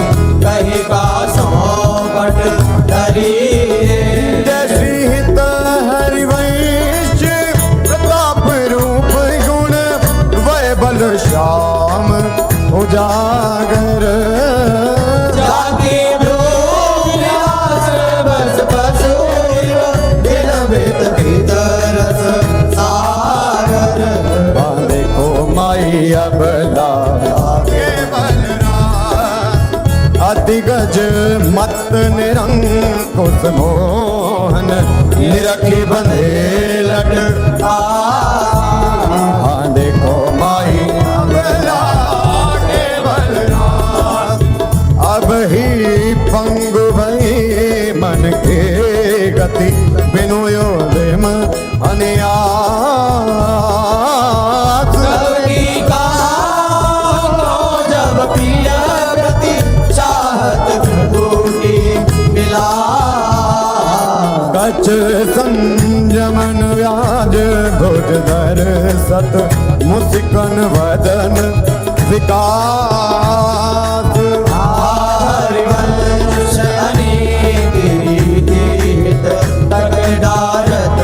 कही का सौपट धरी। जैसी हित हरिवंश प्रताप रूप गुण वै बल श्याम उजागर। जाति व्यास बस पसूर दिन बित भीतरस सागर। देखो माई अबला अतिगज मत निरंकुश मोहन निरखी बंधे लट। देखो माई अबला के बलराज अब ही पंगु भई मन के गति बिनु योदिम अनियास। कवि का जब पिया प्रति चाहत टूटी मिला। कच संयमन व्याज भुज धर सत मुस्कन वदन विकास। हरिवंश अनेक रीति तक डारत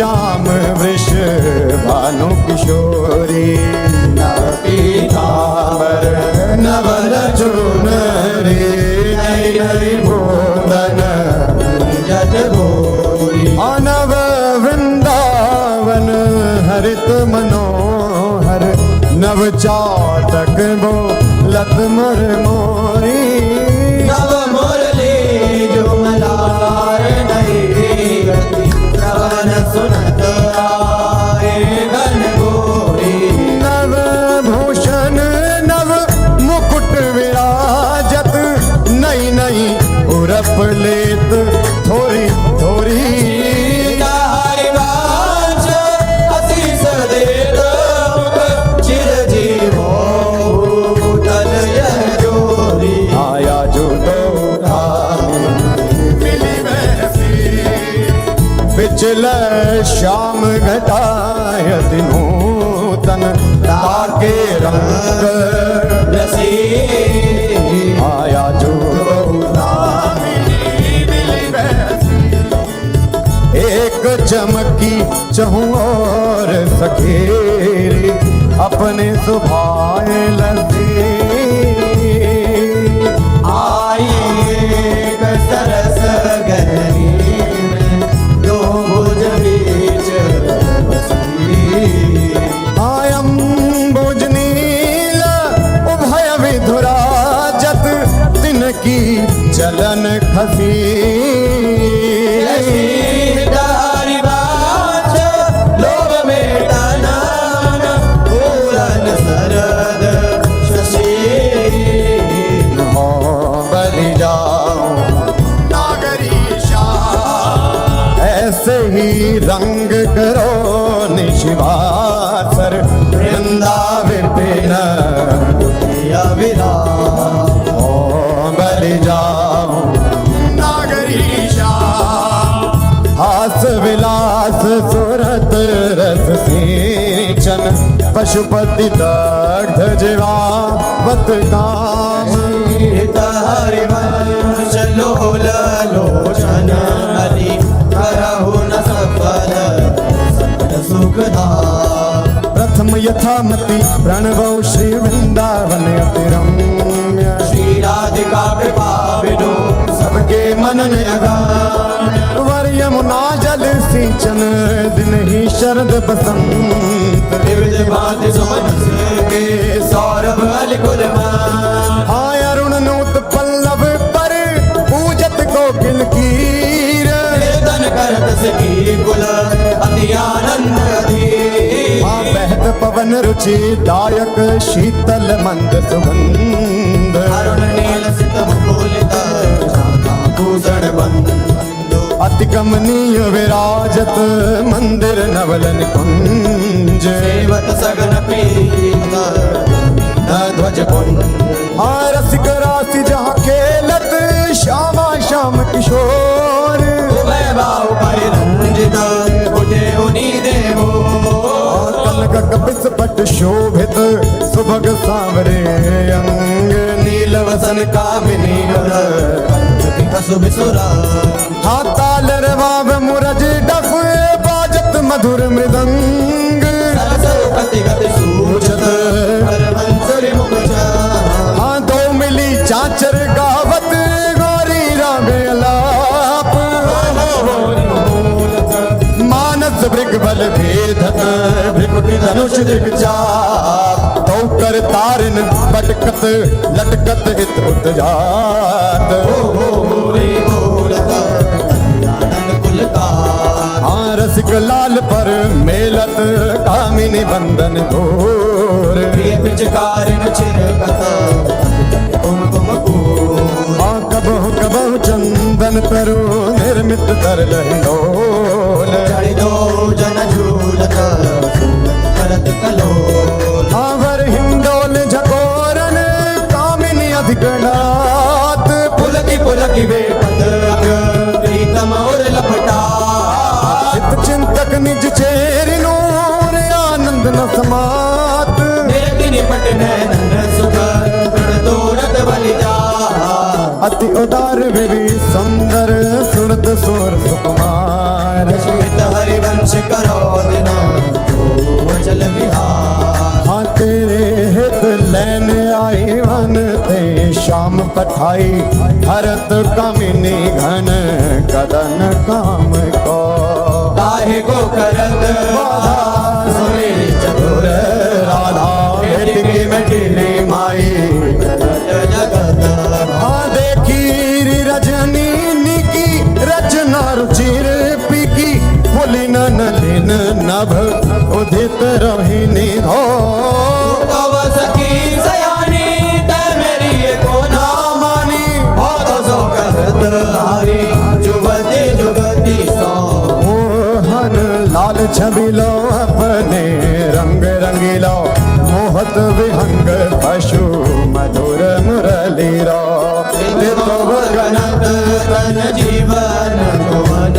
श्याम वृष भानु किशोरी पीतांबर नवल चुनरी नई नई भूषण जट भोरी नव वृंदावन हरित मनोहर नव चातक बो लत मर मोरी नव मुरली जुमलार नई गति श्रवण सुनत आए गण गोरी नव भूषण नव मुकुट विराजत नई नई उरप लेत थोरी थोरी तारी वांछ आशीष देत चिर जीवो भूतल यह जोरी आया जो दो धाम मिली वैसी बिचल श्याम घटायत नूतन ताके रंग रसी आया जो धाम मिली वैसी एक चमकी चहु और सखेरी अपने सुभाए लसी आई एक सरस गहरी में दो भुज बीच बसी आयम बुजनील उभय विधुराजत तिनकी चलन खसी तारी वांछ लोभ में तनान पूरन सरद शशि हो बलि जाओ नागरीशा ऐसे ही रंग करो निशिवासर वृंदावन विरा ओ बलि जाओ नागरीशा हास विलास सुरत रस सिंचन पशुपति दग्ध जीवावत काम हरि वंश लोल लोचन हरि करहु न सफल सकल सुखदा प्रथम यथामति प्रणवो श्री वृंदावन अति रम्य श्री राधिका कृपा बिनु सबके मनन अगान वर यमुना जल सिंचन दिन ही शरद बसंत विविध भांति सुमन के सौरभ अलकुल हाय अरुण नूत पल्लव पर पूजत कोकिल कीर कीर्तन करत सखी कुल अति आनंद अधीर हाँ बहत पवन रुचि दायक शीतल मंद सुगंध अरुण नील सित मुकुलित शाखा भूषण बंधु अति कमनीय विराजत मंदिर नवलन कुंज सेवत सगन पीत ध्वज पुंज हाँ रसिक राशि जहाँ खेलत श्यामा श्याम किशोर उभय बाहु परिरंजित उठे उनी देवो कनक कपिस पट शोभित सुभग सांवरे अंग नील वसन कामिनी कसु बिसुरा हाँ ताल रवाब मुरज डफ बाजत मधुर मृदंग सरस्वती गति सूचत हरवंसरि मुख हाँ दो मिली चाचर गावत गौरी राग अलाप मानस भृग बल भेदत भृगुति धनुष दिग्जात तो कर तारिन बटकत लटकत हित उत जात हाँ रसिक लाल पर मेलत कामिनी बंधन घोर पिचकारिन छिरकत कुमकुम कूर हाँ कबहु कबहु चंदन तरु निर्मित तर लहिडोल चढ़ी दो जन झूलत करत कलोल हाँ वर हिंडोल झकोरन कामिनी अधिकनाथ पुलकी बेपत प्रीतम और लपटा चित चिंतक निज चेरि नूर आनंद न समात निरति निपट नैनन सुख प्रण तोरत बलि जा अति उदार विधि सुंदर सुरत सुर सुकुमार श्वेत हरिवंश वश करो दिन जो चल विहार। हाँ तेरे हित लैन आई वन ते शाम पठाई हरत कमिनी घन कदन काम को काहे को करत बाधा सुनी चतुर राधा बेटी बेटी माई जगत। हाँ देखी रजनी निकी रचना रुचिर पीकी फुली नलिन नभ उदित रोहिणी हो तव सखी सयानी ते मेरी को ना मानी हो तो सो कहत हारी जुगति जुगति सो। मोहन लाल छबिलो अपने रंग रंगीलो मोहत विहंग पशु मधुर मुरली रो गणत तन जीवन भुवन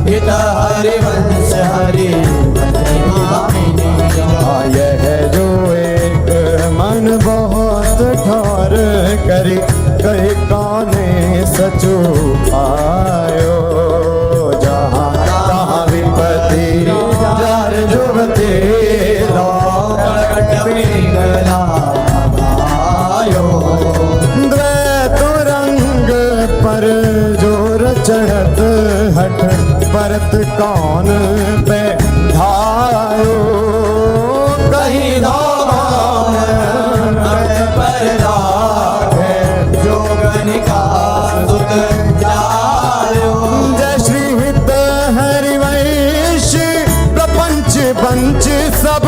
हित हरि वंश हरि यह जो एक मन बहुत ठार करी कई काने सचु आयो जहाँ तहाँ विपत्ति जार जुगते द्वैत रंग पर जोर चढ़त हट परत कौन पे धायो कहीं पर राखे जोगनिका सुत जायो। जय श्री हित हरिवंश प्रपंच पंच सब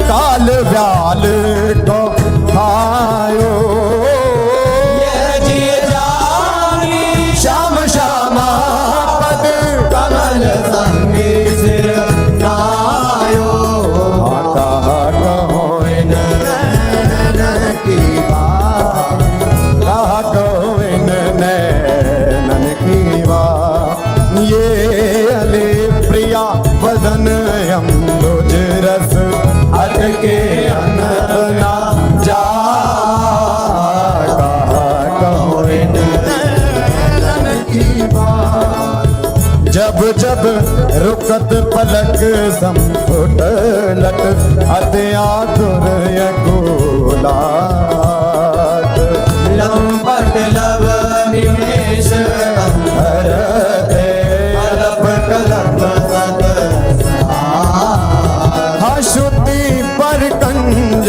काल व्याल को खायो ये जिय जानी श्याम श्यामा पद कमल संगी सिर नायो। कहा कहो इन नैनन की बात कहा कहो इन नैनन की बात ये अले प्रिया वदन अम्बुज रस अटके अनना जा कहा कहो इन नैनन की बात। जब जब रुकत पलक संपुट लट अति आतुर यकुलात लंपट लव निमेश हरते अलप कलप सत हशुति पर कंज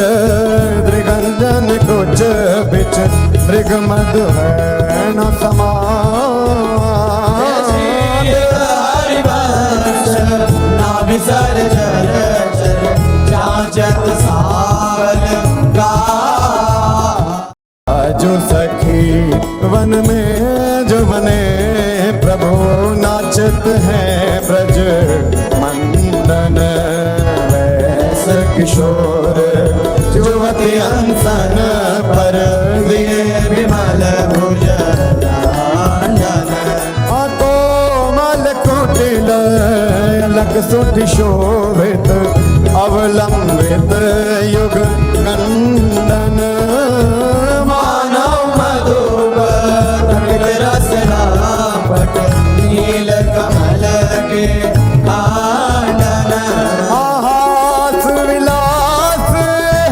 दृगंजन कुछ बिच मृग मधु है न विसर जल चर चाचत सावल का। जो सखी वन में जो बने प्रभु नाचत हैं ब्रज मंदन वैस किशोर जुवती अंसन पर दिए विमल भुज कोमल कुटिल लक सुट शोभित अवलंबित युग कंदन मानव मधुप रसना पट नील कमल के कांडन। हास विलास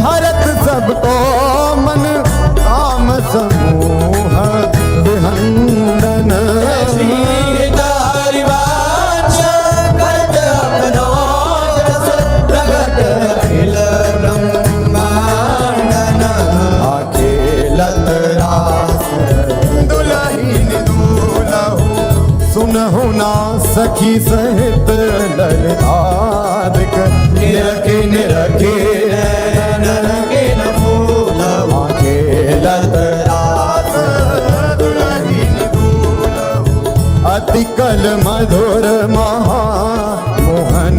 हरत सबको मन काम समूह विहंदन श्रीत हरिवंश करत अपनो रस प्रगट अखिल ब्रह्मांडन। अखिलत रास दुलहीन दूलहु सुनहु ना सखी सहित ललितादिक निरखे निरखे नरके न फूल अखिलत रास दुलहीन दूलहु अति कल मधुर महा मोहन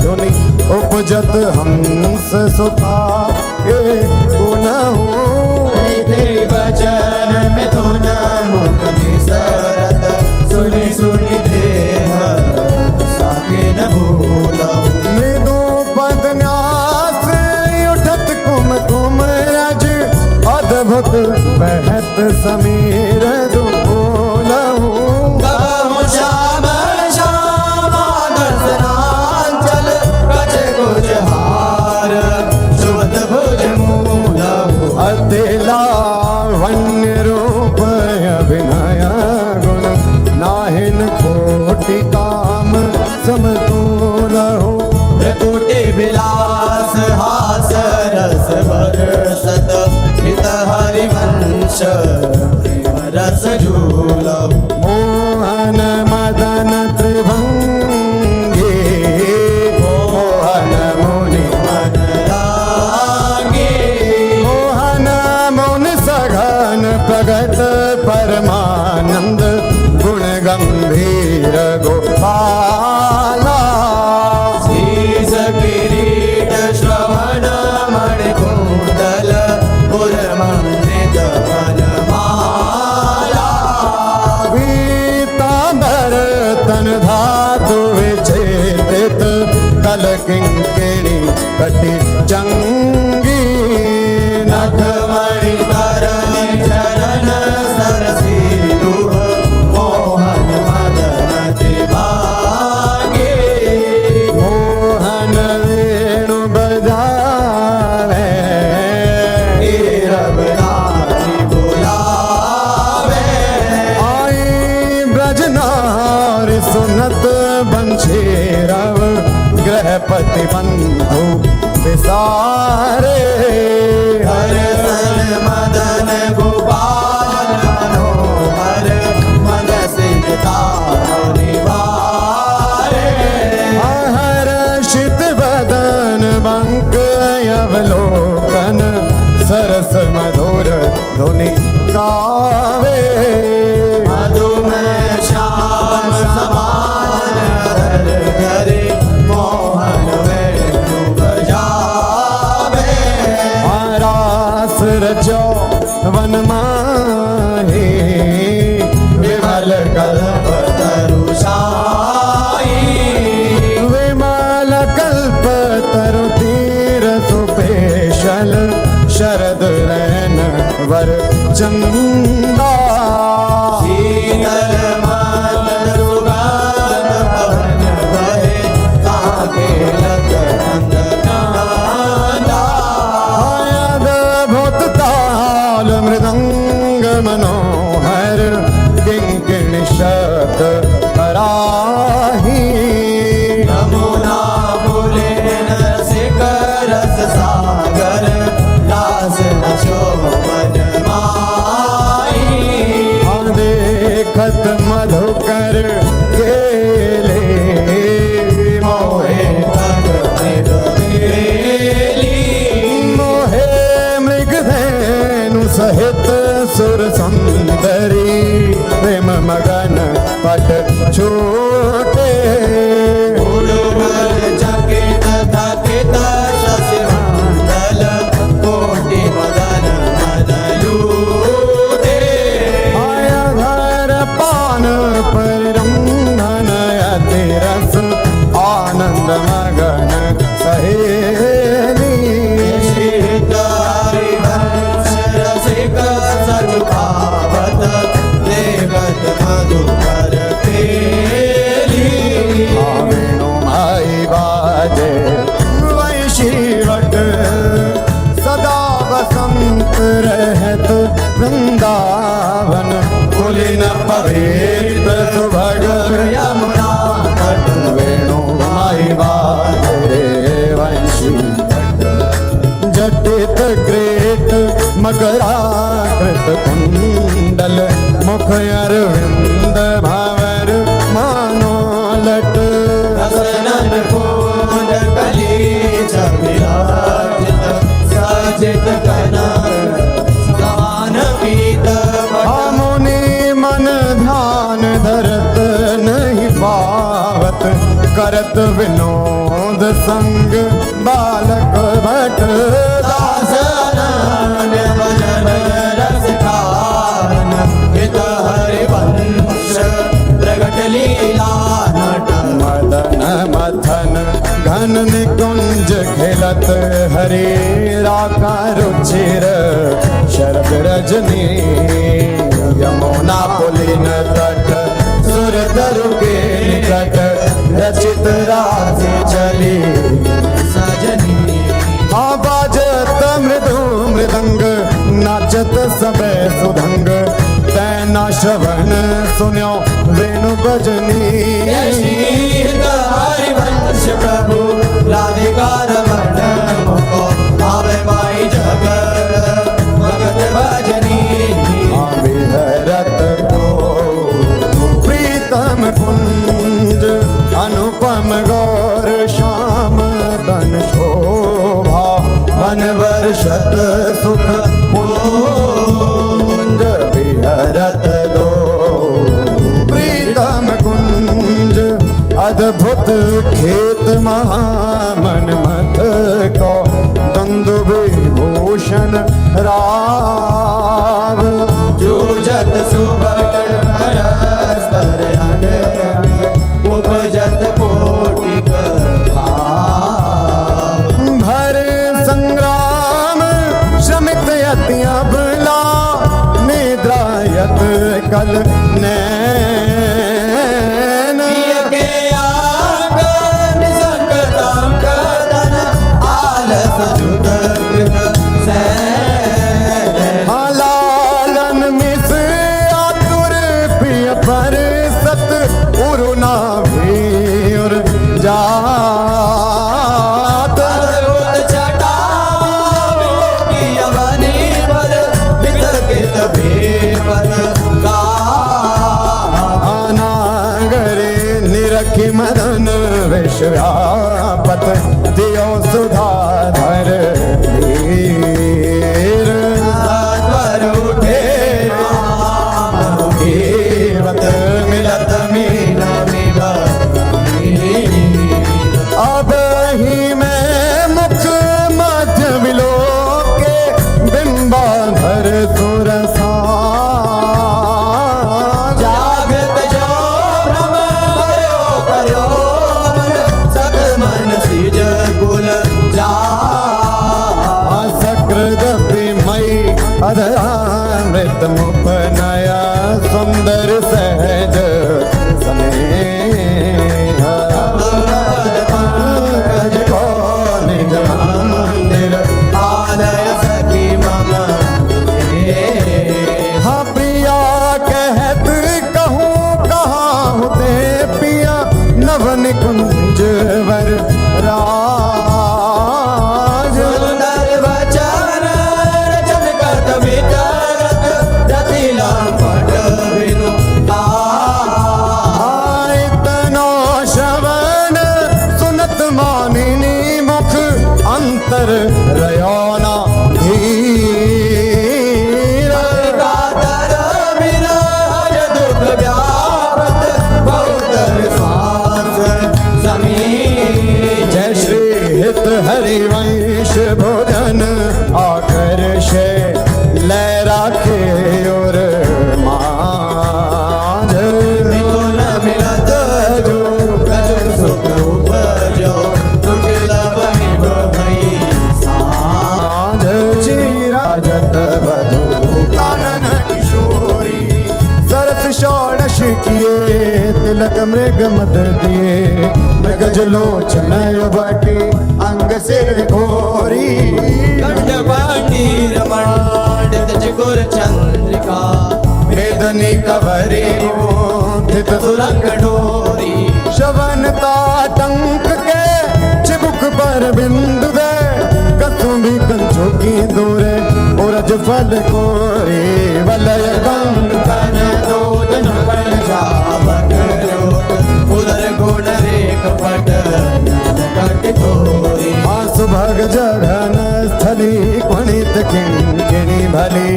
धुनि उपजत हंस सुता के पुनहु तेरे वचन में धुन मुख निसरत सुनि सुनि देह साके न भूलो। मृदु पद न्यास उठत कुम कुम रज अद्भुत बहत समीर दुलहु श्याम श्याम दर्शना लावण्य रूप अभिनय गुण नाहिन कोटि काम समतूल हो त्रिपुटी विलास हास रस बरसत हित हरिवंश प्रेम रस झूल मोहन मदन त्रिभंगी मोहन मुनि मन लागे मोहन मुनि सघन प्रगट परमानंद गुण गंभीर गोपाला शीश किरीट श्रवण मणिकुंडल पुरमंडित वनमाला पीतांबर तन धातु विचेतित कल किंकिणी कटि चंगी नखमणि करण चरण सरसी दुह मोहन मदन त्रिभागे मोहन वेणु बजावे रवनाथी बुलावे आई ब्रजनार सुनत बंशी रव गृहपति बंधु विसारे हरसन मदन गोपाल मनोहर मन सिंह निवारे हर्षित बदन बंक अवलोकन सरस मधुर धुनि गावे मधुमेह श्याम समान हर घरे मोहन वेणु बजावे रास रजो वन माही विमल कल्प तरुषाई विमल कल्प तरु तीर सुपेशल शरद रैन वर चंदा शीतल मंद सुगंध पवन बहे ताके लग कांदा अद्भुत ताल मृदंग मनोहर किंकिणी शब्द कराही यमुना पुलेन रसिक रस सागर लास न शोभन माई देखत मधुकर केले मोहे तग मृगेली मोहे मृगधेनु सहित सुर सुंदरी प्रेम मगन पट छोटे उड़ुगल चकित थकित शशिमंडल कोटि मदन मदलूते आया घर पान पर रंगन अति रस आनंद मगन सहेली शीत हरिवंश रसिक सजुभावत देवत मधुकर पेली वेणु माई बाजे वैशीवट सदा बसंत रहत वृंदावन पुलिन पवित्र सुभग यमुना तट वेणु माई बाजे वैशीवट जटित ग्रेट मकराकृत कुंडल मुख अरविंद भवर मानो लट रसनन फूल कली विराजित सजित कनक समान पीत मुनि मन ध्यान धरत नहीं पावत करत विनोद संग बालक भट दासनन भजन रस खान हित हरिवंश प्रगट लीला नट मदन मथन घन निकुंज खेलत हरे राका रुचिर शरद रजनी यमुना पुलिन तट सुर तरु के निकट रचित राधे चली सजनी बाजत मृदु मृदंग नाच सुनत सबे सुधंग तैना श्रवण सुन्यो वेणु बजनी हरिवंश प्रभु राधिकार वर्ण मुको आवे माई जगत भगत भजनी विहरत को प्रीतम कुंज अनुपम गौर श्याम तन शोभा वन वर्षत सुख पुंज विहरत दो प्रीतम कुंज अद्भुत खेत महामन मत को दंदु विभूषण राव जूझत सुबह परस्पर अंग उपजत कोटिक भाव भर संग्राम श्रमित यति अबला निद्रायत कल नैन के आगन संकटम कदन आलस जुत कृत सैन लालन मिस आतुर प्रिय पर सत उरुना भीर जात अद्भुत छटा की अवनी पर वितर्कित भेपत का अनागरे निरखि मदन विश्वापत दियो सुधाधर वीर पर उठे रामत मिलत मीना अब ही मैं मुख मध्य विलो के बिंबाधर सुरसा जागत जो भ्रम भयो करो सक मन सिज कुल जा सकृदपि मयि अधरामृत मुपनया सुंदर सहज स्नेह पंकज को निज मंदिर आलय सखी मम हाँ प्रिया कहत कहूँ कहाँ होते पिया नवन कुंज वर राज सुंदर वचन रचन करत विचरत रतिलाम पट बिनु इतना श्रवण सुनत मानिनी मुख अंतर रयोना धीर कातर विरह दुख व्यापत बहुत श्वास समीर जय श्री हित हरिवंश भोजन आकर्षे लहरा के और माज मिथुन मिलत जो कछु सुख उपजो दुर्लभ निभ भई साज चिराजत बधु कानन किशोरी सरस षोडश किए तिलक मृग मद दिए मृगज लोचन बटी अंग सिर घोरी कंठ पाटी रमण चिकुर चंद्रिका वेदनी कवरी मोहित सुरंग डोरी शवनता टंक के चिबुक पर बिंदु दे कसुंभी कंचों की दूरे उरज फल कोरे वलय कंकन दोदन पर जावक जोत उदर गुण रेख पट कट थोरी सुभग जघन स्थली कुणित किंकिणी भली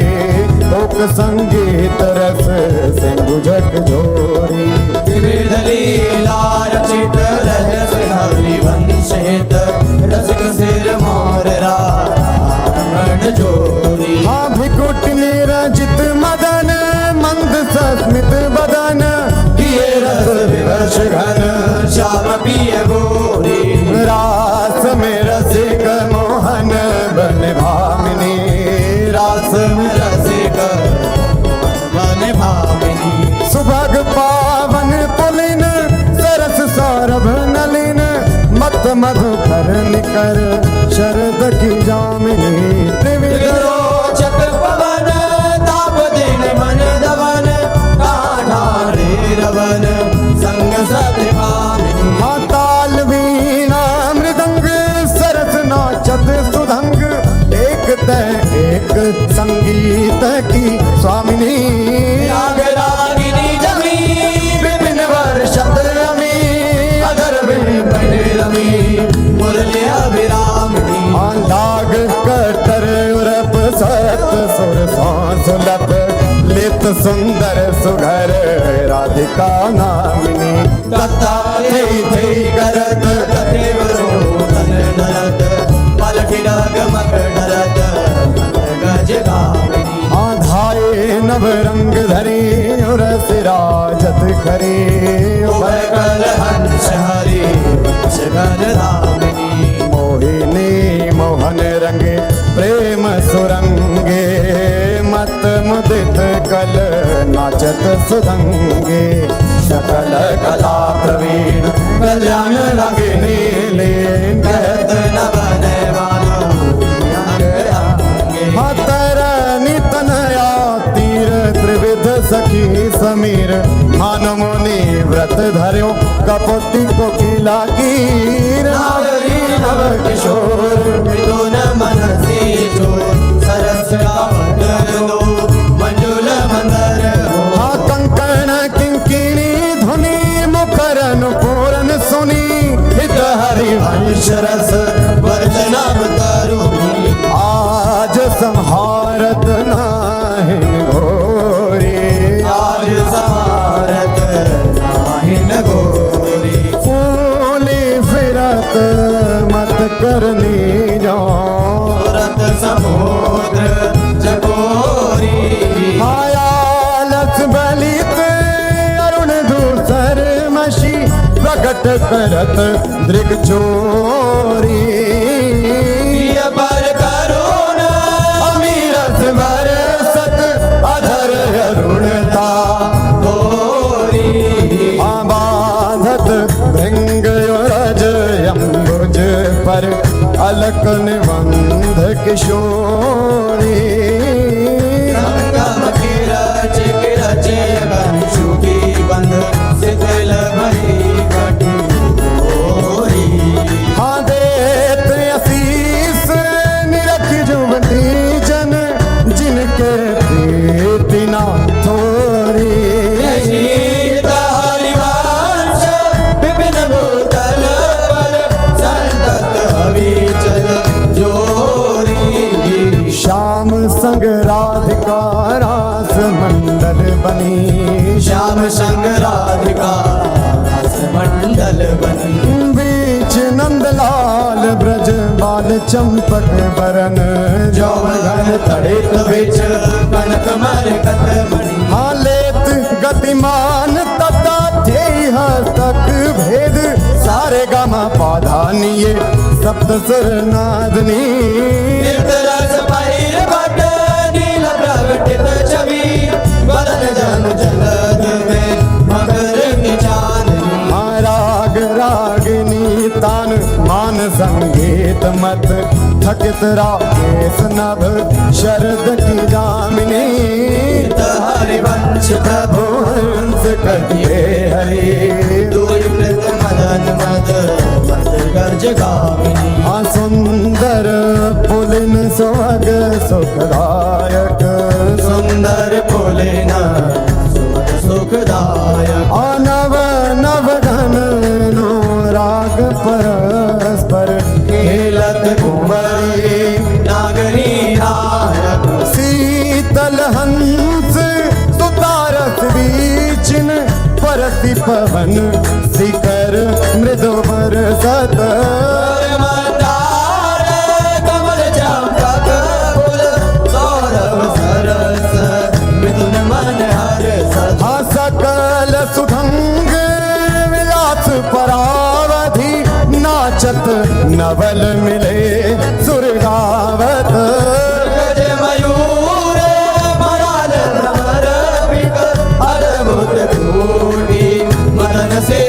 लोक संगीत रस सिंधु जग जोरी विविध लीला रचित रजस हरिवंशित रसिक सिर मोर रमण जोरी भिकुट निरजित मदन मंद सस्मित बदन किए रस विवश घन श्याम पिय गोरी रास में रसिक मोहन बन भामिनी रास में रसिक मन भामिनी सुभग पावन पुलिन सरस सौरभ नलिन मत मधुकर निकर शरद की जामिनी त्रिविध रोचक पवन की स्वामिनी राग रागिनी जमी विपिन वर्षत रमी अधर बिन रमी मुरली अभिरामिनी लाग कटर उरप सत सुर सुलभ लित सुंदर सुघर राधिका नामिनी कथा थे करत कथेवरो तन नरत पलटि डाग मक डरत गज गामिनी आधाए नव रंग धरी उर सिराजत खरी उभय कर हंस हरि शिखर धामिनी मोहिनी मोहन रंगे प्रेम सुरंगे मत मुदित कल नाचत सुदंगे सकल कला प्रवीण कल्याण लगिनी लीन कहत न बने वालो हतर नितनया तीर त्रिविध सखी समीर मानो मुनि व्रत धर्यो कपोती को किला कीर नागरी नव किशोर मृदुन मनसी चोर सरस लो मंजुल मंदर हो कंकण किंकिणी धुनी मुखरन पूरन सुनी हित हरि वंश रस वर्जनम तरुणी आज संहारत नाहिन घोरी आज समारत नाहिन गोरी फूली फिरत मत करनी जो रत समुद्र जगोरी आयालस बलित अरुण दूसर मशी प्रकट करत दृग चोरी प्रिय पर करुण अमीरस बरसत अधर अरुणता गोरी बाधत भृंग रज अम्बुज पर अलक निबंध किशोरी संगम किरच किरच गंशु की बंध शिथिल भई कटी गोरी हाँ देत असीस निरख जुवती जन जिनके प्रीति ना थोरी शीत हरिवंश विपिन भूतल पर संतत अविचल जोरी श्याम संग राधिका रास मंडल बनी श्याम संग राधिका रस मंडल बनी बीच नंदलाल ब्रज बाल चंपक बरन जौवन तड़ित बिच कनक मरकत मणि हालेत गतिमान तथा ध्येय हस्तक भेद सारे गामा पाधानिये सप्त सुर नादनी रस पहिर भट नील प्रगटित छवि बदन जन जलद में मकर की चांदनी राग रागिनी तान मान संगीत मत थकित राकेश नभ शरद की जामिनी हरिवंश प्रभु हंस कटिए हरि दूरीकृत मदन मद मद गर्ज गामिनी सुंदर पुलिन सुहाग सुखदायक सुंदर पुलिन सुख सुखदायक नव नव घन नो राग परस्पर खेलत कुंवरी नागरी नायक शीतल हंस सुतारस बीचिन परति पवन शिखर मृदु बरसत मंदार कमल चंपक फूल सौरभ सरस मिथुन मन हर्ष सकल सुभंग विलास परावधि नाचत नवल मिले सुरगावत गज मयूर मराल भ्रमर पिक अद्भुत कोटि मदन से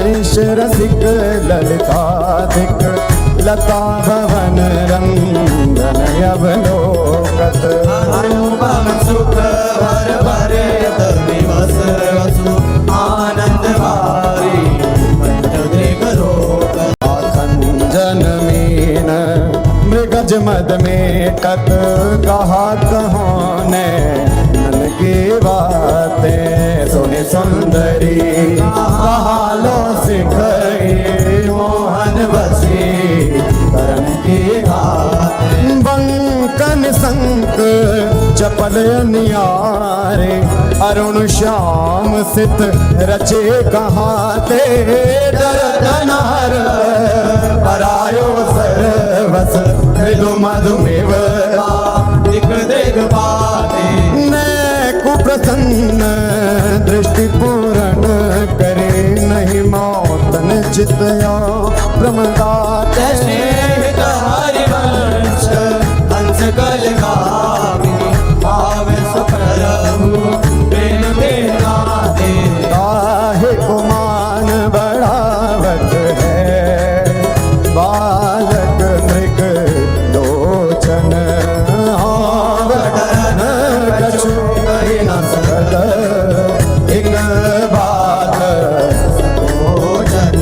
हरिश रसिक ललिताधिक लता भवन रंजन अवलोकत अनुपम सुख भर भरे दिवस वसु आनंद भारी पंच खंजन मीन मृगज मद में टक कहा कहोने नन की बातें सुनि सुंदरी कहालो सिखई मोहन बसी करण की घात बंकन संक चपल नियारे अरुण श्याम सित रचे कहाते डर धनहर परायो सरवस मृदु मधुमेव दिख देख पाते मैं कुप्रसन्न दृष्टि पूर्ण करे नहीं मौतन चितया प्रमदाते स्नेहित हरिवंश हंस कल कामिनी भाव सुप्रभु प्रेम के नाते काहे कुमान बढ़ावत है बालक मृग लोचन आवरण कछु कहि न सकल एक बात भोजन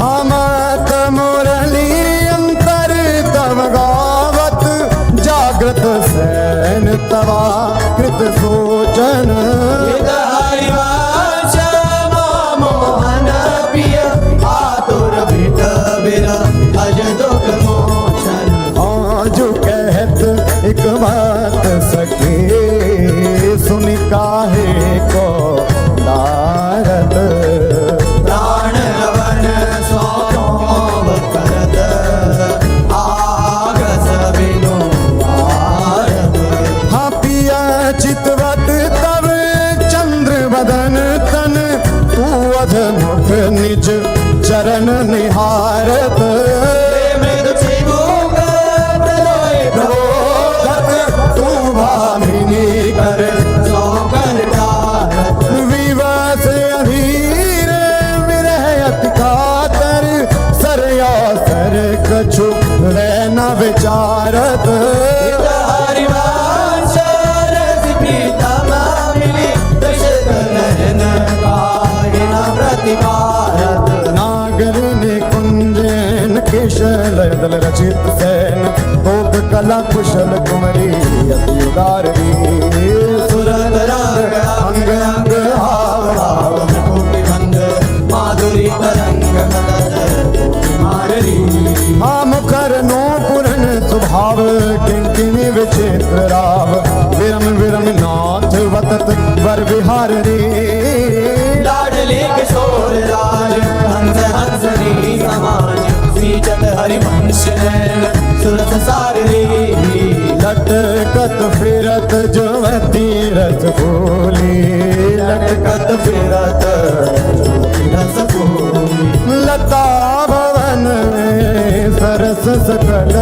हमत मुरली अंतर तव गावत जागृत सैन तवा कृत सोचन हित हरिवंश मोहन पिय आतुर भिट बिर अज दुख मोचन आज कहत एक बात सखी सुनि काहे को नारद प्राण रवन सोम करत आगस बिनु भारत हाँ पिया चितवत तब चंद्र बदन तन तू अध मुख निज चरण निहारत मृदु चिबुक प्रलोय प्रबोधत तू भामिनी कर सो कर कारत विवश अधीर विरह अति कातर सरया सर कछु वे न विचारत हित हरिवंश रस प्रीतम मिली दशरथ नयन काहिन प्रतिभारत नागर ने कुंजन केशल दल रचित सैन भोग कला कुशल कुमरी अति उदारी सुरत रंग अंग अंग हाव भाव कोटि भंग माधुरी तरंग मदद माररी मुखर नो पुरन स्वभाव किंकिनी विचित्र राव विरम विरम नाथ वतत वर विहार रे लाडली किशोर राज हंस हंसनी समाज सीचत हरिवंश नैन सुरस साररी लटकत फिरत जुवती रस फूली लटकत फिरत रस फूली लता भवन में सरस सकल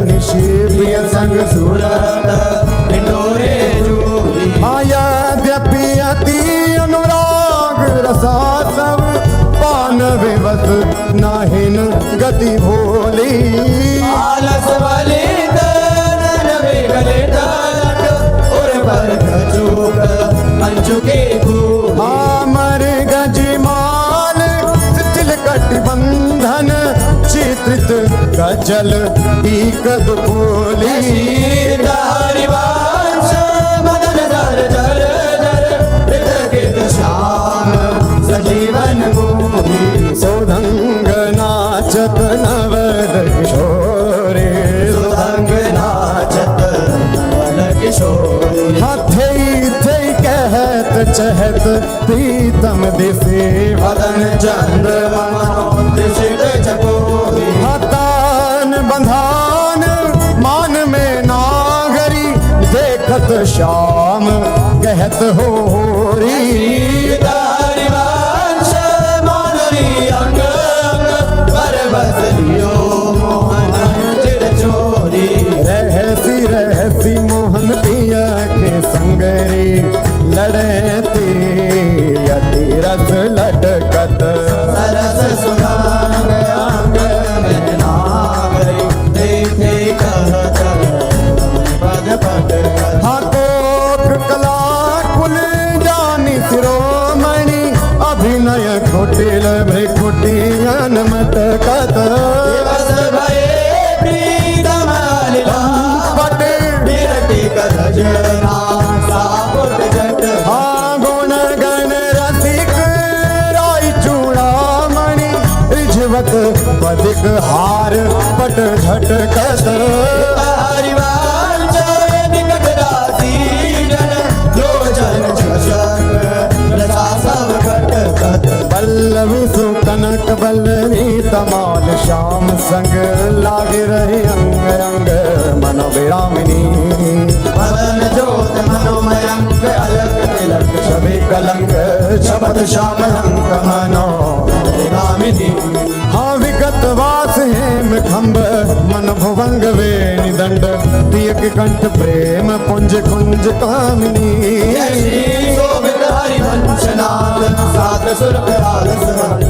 निशि प्रिय संग सूरत इंडोरे जूली यद्यपि अति अनुराग रसा सब पान विवत नाहिन गति भोली आलस वाले तन गले तलक और पर चूक अंचु के फूल आमर गजमाल चिल कटिबंधन चित्रित गजल टीक दुपोली हरिवंश मदन दर दर दर कृत श्याम सजीवन भूमि सोधंग नाचत नवद किशोरे सुरंग नाचत नवल किशोरी हथे थे कहत चहत प्रीतम दिसे वदन चंद्र मनोदृशित चकोरी हतान बंधान मान में नागरी देखत श्याम कहत होरी हरिवंश माधुरी अंग अंग पर बस लियो मोहन चिर चोरी रहसी रहसी मोहन पिया के संगरी लड़ती अति रस लटकत सरस रस सुगंध अंग में नागरी देखे कहत पद पद हाँ कोक कला कुल जानी शिरोमणि अभिनय कुटिल भ्रिकुटी अनुमत कत दिवस भये प्रीतम लीला पट विरति कदज सापुट जट हाँ गुण गण रसिक राय चूड़ामणि रिझवत पदिक हार पट झट कत हरिवाल जय निकट राशि जन जो जन छशक रसा सब घट घट पल्लवी सुकनक बल्लवी तमाल श्याम संग लाग रही अंग अंग मनोविरामिनी मदन ज्योत मनोमयंक अलग तिलक छवि कलंक शब्द श्याम अंक मनो गामिनी हाँ विगत वास हेम खंब मन भुवंग वेणि दंड पियक कंठ प्रेम पुंज कुंज कामिनी श्री शोभित हरिवंश नाम सात सुर कराल सुरंग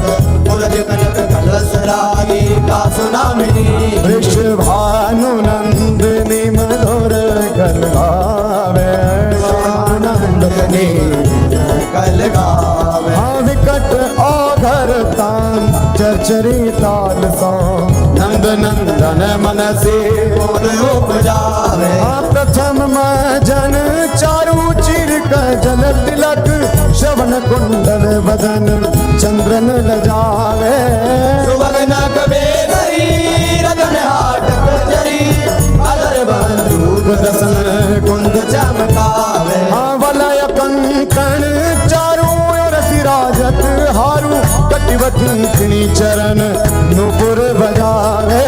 पुरज कनक कलश रागी का सुनामिनी वृषभानु नंदिनी मधुर गल गावे आनंदनी कल गावे हाँ विकट औघर तान चरचरी ताल सो नंद नंदन मनसी बोल उपजावे हाँ प्रथम जन चारु चिर जल तिलक श्रवण कुंडल बदन चंद्रन लजावे सुभगन कबे धरी रतन हाटक जरी अलर बंधु दसन कुंद चमकावे हाँ वलय कंकण चारु ओर सिराजत हारु कटिवती चरण नुपुर बजावे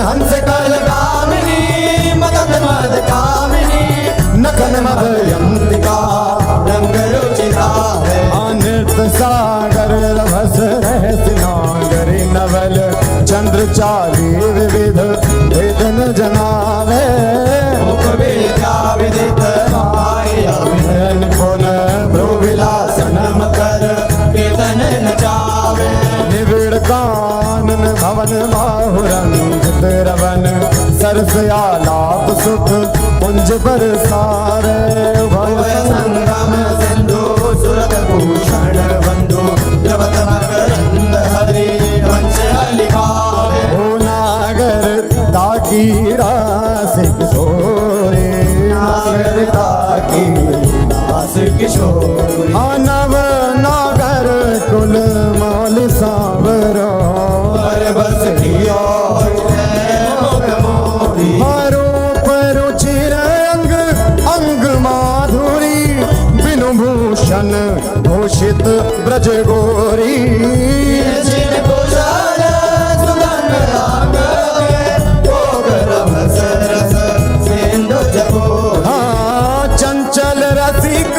हंस कल कामिनी मदद मद कामिनी नखन मदयंतिका रंग रुचिरावे नृत्य सागर रभस रहस्य नागरी नवल चंद्र चाली विविध वेदन जनावे मुख विद्या विदित माया नयन पुन विलासन मकर कीर्तन नचावे निविड़ कानन भवन बाहुरंजित रवन सरस आलाप सुख पुंज बरसारे भय संगम सिंधु सुरत भूषण बंधु जबत मकरंद हरि वंश लिखावे ओ नागर ताकी रासिक सोरे नागर ताकी दास किशोरी नव नागर कुल मौल सावरो पर बस दियो रूप रुचिर अंग अंग माधुरी बिनु भूषण भूषित ब्रज गोरी जिन कुशल सुगंध राग कोकर रस रस सिंधु जपो हाँ चंचल रसिक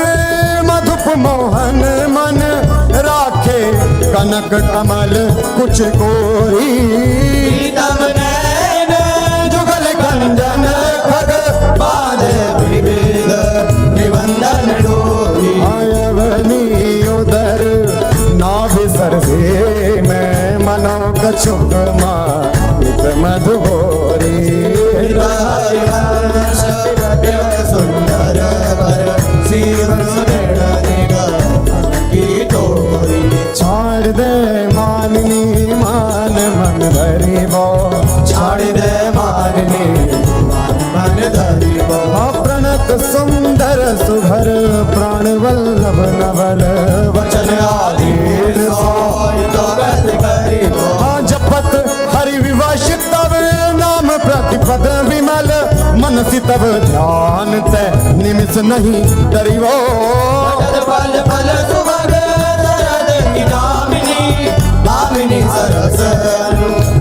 मधुप मोहन मन राखे कनक कमल कुछ कोरी प्रीतम नैन जुगल कंजन खग बाध विविध निबंधन डोरी आयवनी उदर नाभि सरसे में मनो कछुक मात मधुगोरी हरिवंश सुंदर वर शिव की टोरी छाड़ दे माननी मान मन धरी बो छाड़ दे माननी मन धरी बो प्रणत सुंदर सुभर प्राण वल्लभ नवल वचन आधीर सोय तो गत करी बो जपत हरि विवश तब नाम प्रतिपद विमल मनसि तब ध्यान ते निमिष नहीं डरिवो पल पल सुभग दरद की दामिनी दामिनी सरस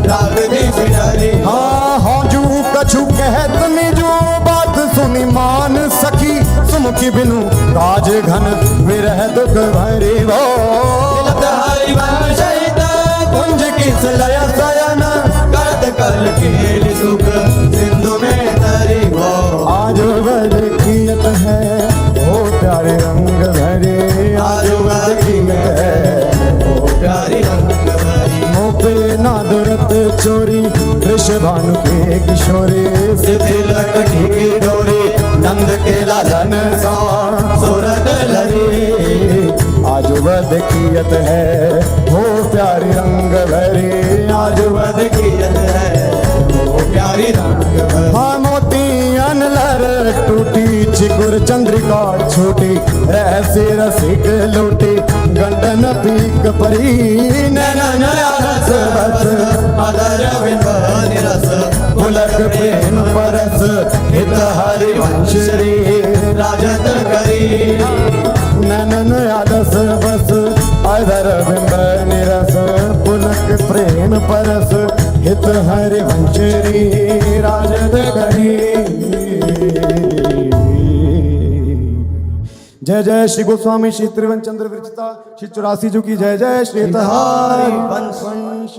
राग दिश डरी हाँ जू कछु कहत निजो बात सुनी मान सखी सुमुखी बिनु काज घन विरह दुख भरी वो हरिवंश कुंज किस लय सयन करत कल खेल सुख सिंधु में तरी हो आज वद कियत है ओ प्यारे रंग भरे आज वद कियत है ओ प्यारे रंग भरे दुरत चोरी वृषभानु के किशोरी तिलक की डोरी नंद के लालन सा सूरत लरी आज वध कियत है हो प्यारी रंग भरी आज वध कियत है वो प्यारी रंग भरी। हाँ मोती अनलर टूटी चिकुर चंद्रिका छूटी ऐसी रसिक लूटी गंडन पीक परी नैनन रस बस अदर बिंब निरस पुलक प्रेम परस हित हरि वंशरी राजत करी नैनन आदस बस अधर बिंब निरस पुलक प्रेम परस हित हरि वंशरी राजत करी। जय जय श्री गोस्वामी श्री त्रिवन चंद्र विरचिता श्री 84 जी की जय जय श्री तहारी वंश।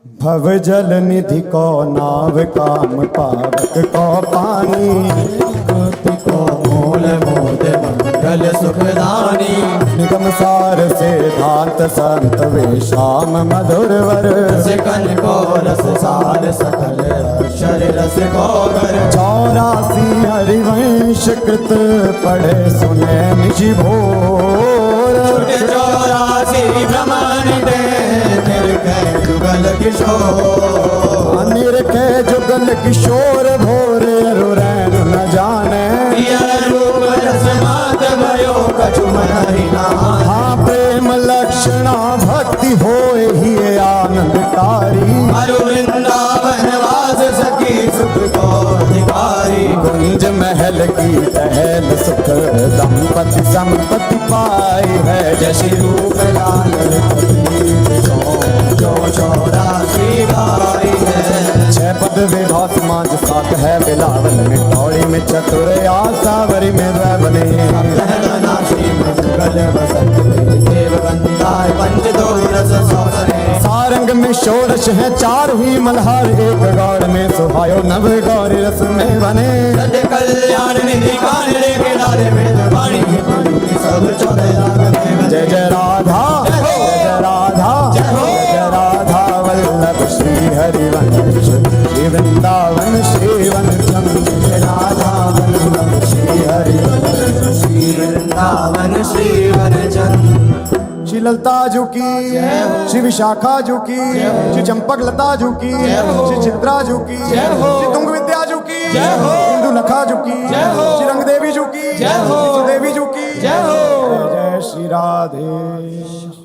भव जल निधि को नाव काम पावक को पानी कोटि को मूल मोद मंगल सुखदानी निगम सार से धांत संत वे श्याम मधुर वर सिकन को रस सार सकल अक्षर रस को गर 84 हरिवंश कृत पढ़े सुने निशि भोर 84 भ्रमण दे निर्गय जुगल किशोर निरखे जुगल किशोर भोर रुरैन न जाने यह रूप रस मात भयो कछु मन ही ना हाँ प्रेम लक्षणा भक्ति होए ही आनंदकारी हरु वृंदावन वास सखी सुख को अधिकारी कुंज महल की टहल सुख दंपति संपत्ति पाई है जैसी रूप लाल जो 84 गाई है 6 पद विभा समाज सात है बिलावल में कौड़ी में चतुर आसावरी में बने नाशी मंगल वसंत देव बंदार पंच दो रस सौसरे सारंग में षोडश है 4 ही मल्हार एक गौर में सुहायो नव गौरी रस में बने सत्य कल्याण निधि कान लेके डाले वेद वाणी सब 14 राग में जय जय राधा जय जय राधा जय राधा वल्लभ श्री हरिवंश श्री वृंदावन श्री वनचम जय राधा वल्लभ श्री हरिवंश श्री वृंदावन श्री वनचंद श्री ललता जू की श्री विशाखा जू की श्री चंपक लता जू की श्री चित्रा जू की श्री तुंग विद्या जू की इंदु नखा जू की श्री रंग देवी जू की सुदेवी जू की जय जय श्री राधे।